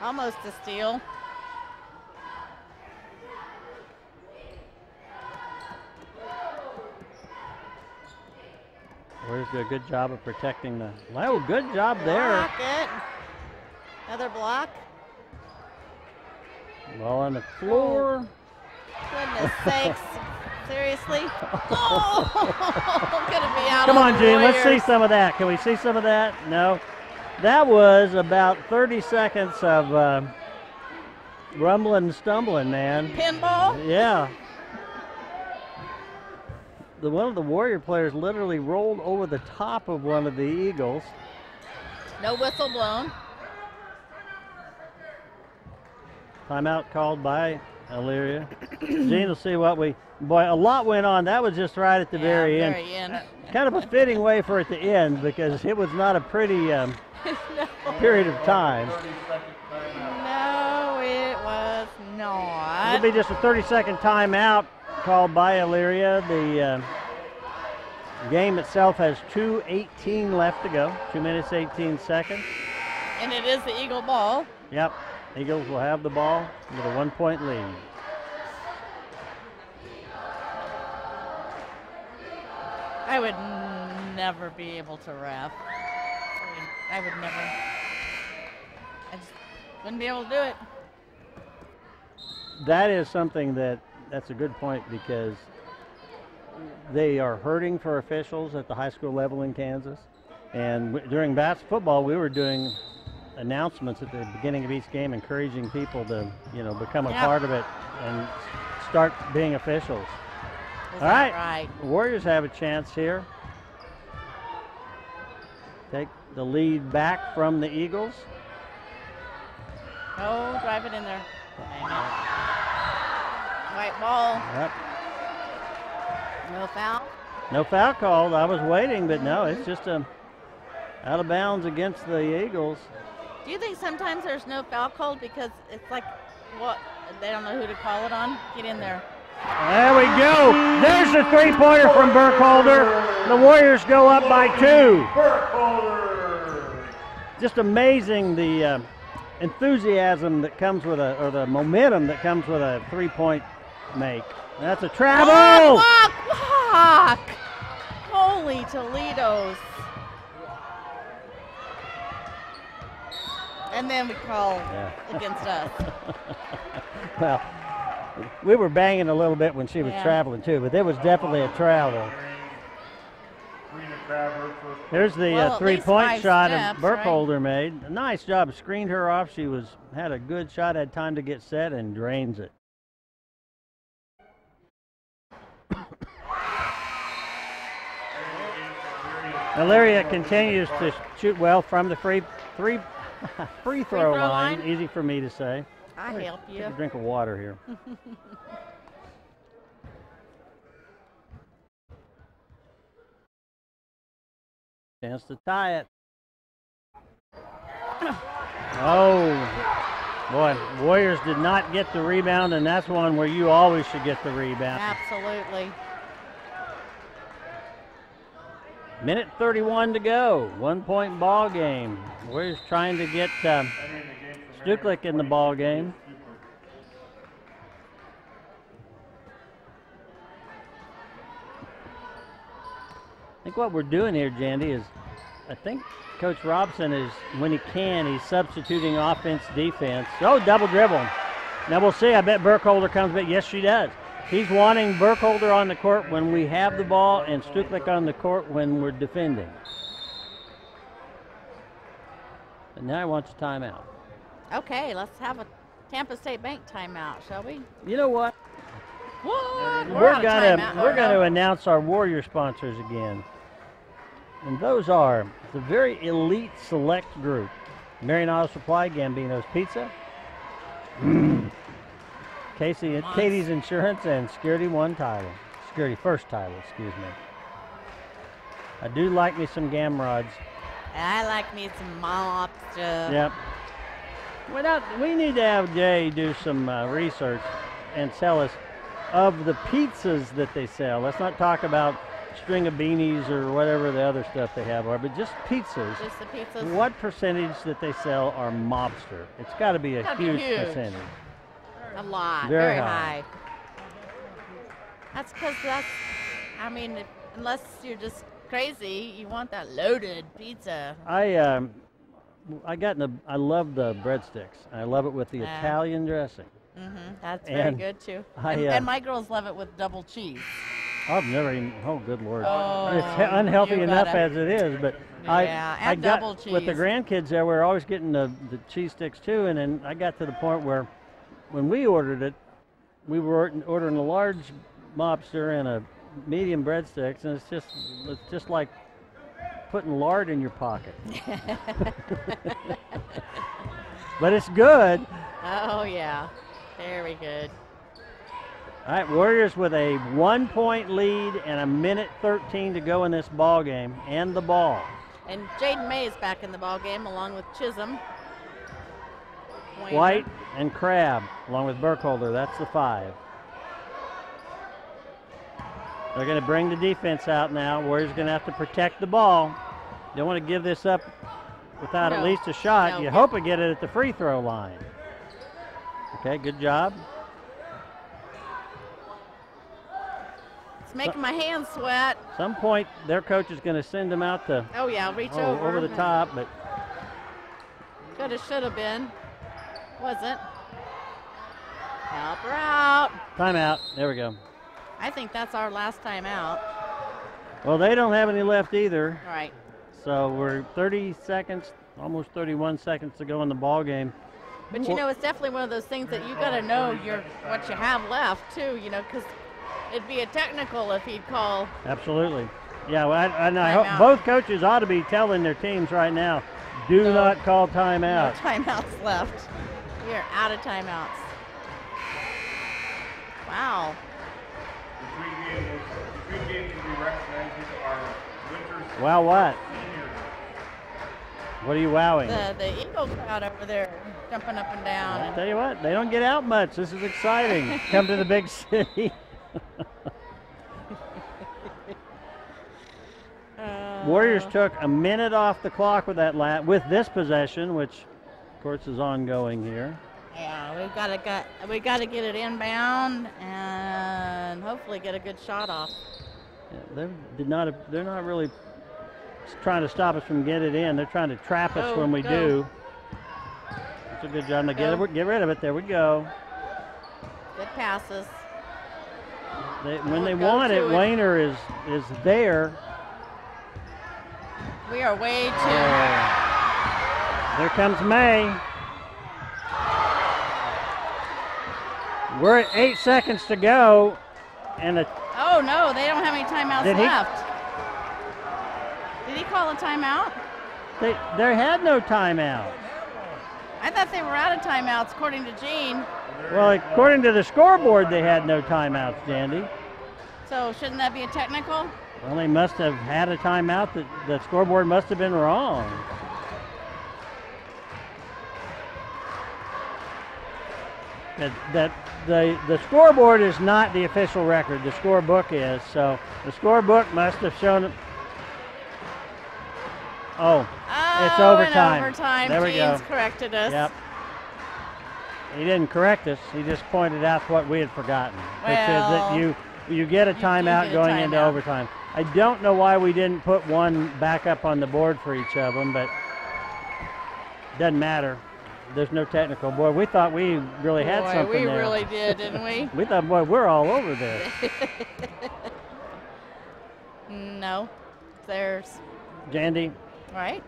Almost a steal. Warriors do a good job of protecting the. Oh, good job there. Block it. Another block. Ball on the floor. Goodness sakes. Seriously? Oh, gonna be out. Come on on, the Gene. Let's see Warriors. some of that. Can we see some of that? No. That was about 30 seconds of rumbling and stumbling, man. Pinball? Yeah. One of the Warrior players literally rolled over the top of one of the Eagles. No whistle blown. Timeout called by Elyria. Gene will see what boy, a lot went on. That was just right at the very end. Kind of a fitting way for it to end because it was not a pretty No. period of time. No, it was not. It'll be just a 30-second timeout called by Elyria. The game itself has 2:18 left to go. 2 minutes, 18 seconds. And it is the Eagle ball. Yep. Eagles will have the ball with a 1-point lead. I would never be able to ref. I would never. I just wouldn't be able to do it. That is something that's a good point because they are hurting for officials at the high school level in Kansas. And during football, we were doing announcements at the beginning of each game encouraging people to, become a part of it and start being officials. Is All that right. The Warriors have a chance here. Take the lead back from the Eagles. Oh, drive it in there. White ball. Yep. No foul. No foul called. I was waiting, but no, it's just out of bounds against the Eagles. Do you think sometimes there's no foul called because it's like, what? They don't know who to call it on? Get in there. There we go. There's a three-pointer from Burkholder. The Warriors go up by 2. Just amazing the enthusiasm that comes with or the momentum that comes with a three-point make. That's a travel. Block! Holy Toledos. And then we call against us. Well, we were banging a little bit when she was traveling too, but it was definitely a travel. Here's the three-point shot that Burkholder made. A nice job, screened her off. She had a good shot, had time to get set, and drains it. Elyria continues to shoot well from the free throw line. Easy for me to say. I help you. Take a drink of water here. Chance to tie it. Oh, boy, Warriors did not get the rebound, and that's one where you always should get the rebound. Absolutely. Minute 31 to go. 1-point ball game. Warriors trying to get Stuklik in the ball game. I think what we're doing here, Jandy, is I think Coach Robson is, when he can, he's substituting offense, defense. Oh, double dribble. Now we'll see. I bet Burkholder comes back. Yes, she does. He's wanting Burkholder on the court when we have the ball and Stuklik on the court when we're defending. And now he wants a timeout. Okay, let's have a Tampa State Bank timeout, shall we? You know what? What? We're gonna announce our Warrior sponsors again. And those are the very elite select group. Marion Auto Supply, Gambino's Pizza, Katie's Insurance, and Security First Title, excuse me. I do like me some Gamrods. I like me some mobster. Yep. We need to have Jay do some research and tell us of the pizzas that they sell. Let's not talk about string of beanies or whatever the other stuff they have are, but just pizzas. Just the pizzas. What percentage that they sell are mobster? It's got to be a huge percentage. A lot. Very high. That's because I mean, unless you're just crazy. You want that loaded pizza. I love the breadsticks. I love it with the Italian dressing. That's very good too. And my girls love it with double cheese. I've never even. Oh, good Lord! Oh, it's unhealthy enough as it is, but I got double cheese. with the grandkids there. We're always getting the cheese sticks too, and then I got to the point where, when we ordered it, we were ordering a large lobster and a medium breadsticks, and it's just like putting lard in your pocket. But it's good. Oh yeah, very good. All right, Warriors with a 1-point lead and 1:13 to go in this ball game, and the ball. And Jaden May is back in the ball game along with Chisholm. White and Crabb along with Burkholder. That's the 5. They're going to bring the defense out now. Warriors going to have to protect the ball. Don't want to give this up without at least a shot. No. You hope to get it at the free throw line. Okay, good job. It's making my hands sweat. Some point, their coach is going to send them out to reach over the top, but coulda, shoulda been. Wasn't. Help her out. Timeout. There we go. I think that's our last timeout. Well, they don't have any left either. All right. So we're 30 seconds, almost 31 seconds to go in the ball game. But it's definitely one of those things that you got to know what you have left too. Because it'd be a technical if he'd call. Absolutely. Yeah, well, I hope both coaches ought to be telling their teams right now, do not call timeout. No timeouts left. We are out of timeouts. Wow. The three games to be recognized are Winters. Wow, what? What are you wowing? The Eagle crowd over there jumping up and down. I'll tell you what, they don't get out much. This is exciting. Come to the big city. Warriors took a minute off the clock with with this possession, which of course is ongoing here. Yeah, we got to get it inbound and hopefully get a good shot off. Yeah, they're not really trying to stop us from getting it in. They're trying to trap us when we do. That's a good job. Now get rid of it. There we go. Good passes. When they want it, Wayner is there. We are way too. There comes May. We're at 8 seconds to go, and oh no, they don't have any timeouts left. Did he call a timeout? They had no timeout. I thought they were out of timeouts, according to Gene. Well, according to the scoreboard, they had no timeouts, Jandy. So shouldn't that be a technical? Well, they must have had a timeout. The scoreboard must have been wrong. The scoreboard is not the official record. The scorebook is. So the scorebook must have shown it. Oh, it's overtime. Overtime. There we go. Gene's corrected us. Yep. He didn't correct us. He just pointed out what we had forgotten, which is that you get a timeout going into overtime. I don't know why we didn't put one back up on the board for each of them, but it doesn't matter. There's no technical. Boy, we thought we really had something we there. We really did, didn't we? We thought, boy, we're all over this. No, there's. Jandy. Right?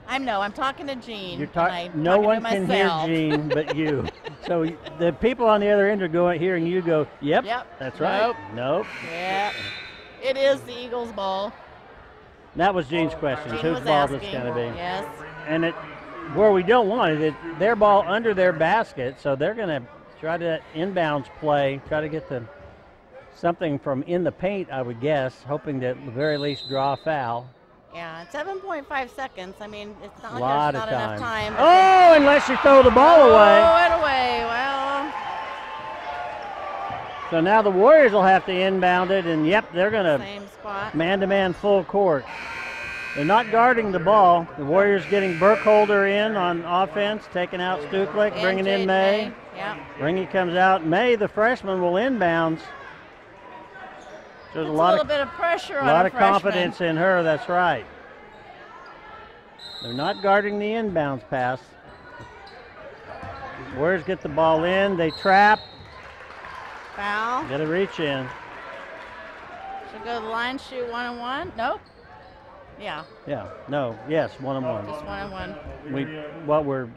I'm talking to Gene. No one can hear Gene but you. So the people on the other end are hearing you go, yep. That's right. Nope. Yep. It is the Eagles' ball. That was Gene's question. Whose ball is this going to be? Yes. And where we don't want it, their ball under their basket, so they're going to try to inbounds play, try to get something from in the paint, I would guess, hoping to at the very least draw a foul. Yeah, 7.5 seconds. I mean, it's not like there's not enough time. Oh, unless you throw the ball away. Throw it away. Well. So now the Warriors will have to inbound it, and yep, they're going to same spot. Man-to-man full court. They're not guarding the ball. The Warriors getting Burkholder in on offense, taking out Stuklik, bringing in May. Yeah. Ringy comes out. May, the freshman, will inbounds. There's a little bit of pressure on a lot a of freshman. confidence in her. That's right. They're not guarding the inbounds pass. Warriors get the ball in. They trap. Foul. Get a reach in. Should go to the line, shoot 1-on-1. Nope. Yeah. Yeah. No. Yes. 1-on-1. Just 1-on-1.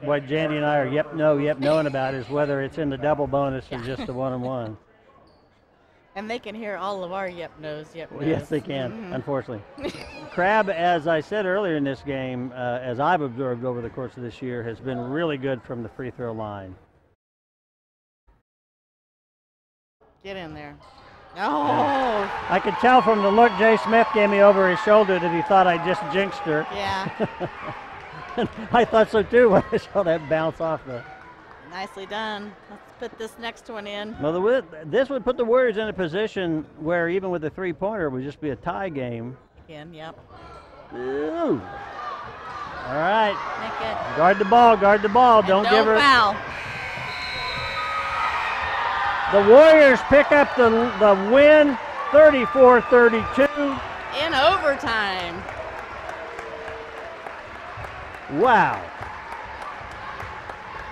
What Jandy and I are yep knowing about is whether it's in the double bonus or just the 1-on-1. And they can hear all of our yep no's. Yes, they can, unfortunately. Crabb, as I said earlier in this game, as I've observed over the course of this year, has been really good from the free throw line. Get in there. Oh! I could tell from the look Jay Smith gave me over his shoulder that he thought I just jinxed her. Yeah. I thought so too when I saw that bounce off the... Nicely done. Let's put this next one in. Well, this would put the Warriors in a position where even with a three-pointer, it would just be a tie game. Again, yep. Ooh. All right. Make it. Guard the ball, don't give her... foul. The Warriors pick up the win, 34-32. In overtime. Wow.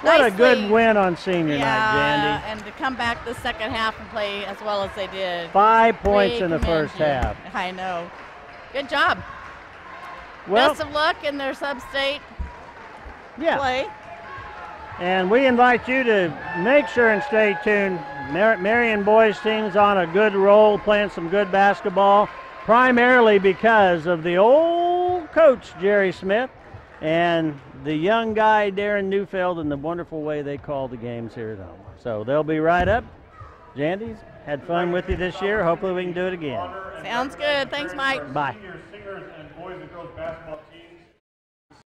What a good win on senior night, Jandy. And to come back the second half and play as well as they did. 5 points in the first half. I know. Good job. Well, best of luck in their sub-state play. And we invite you to make sure and stay tuned. Marion boys team's on a good roll, playing some good basketball, primarily because of the old coach, Jerry Smith, and the young guy, Darren Neufeld, and the wonderful way they call the games here at home. So they'll be right up. Jandy's had fun with you this year. Hopefully we can do it again. Sounds good. Thanks, Mike. Bye. Seniors and boys and girls basketball team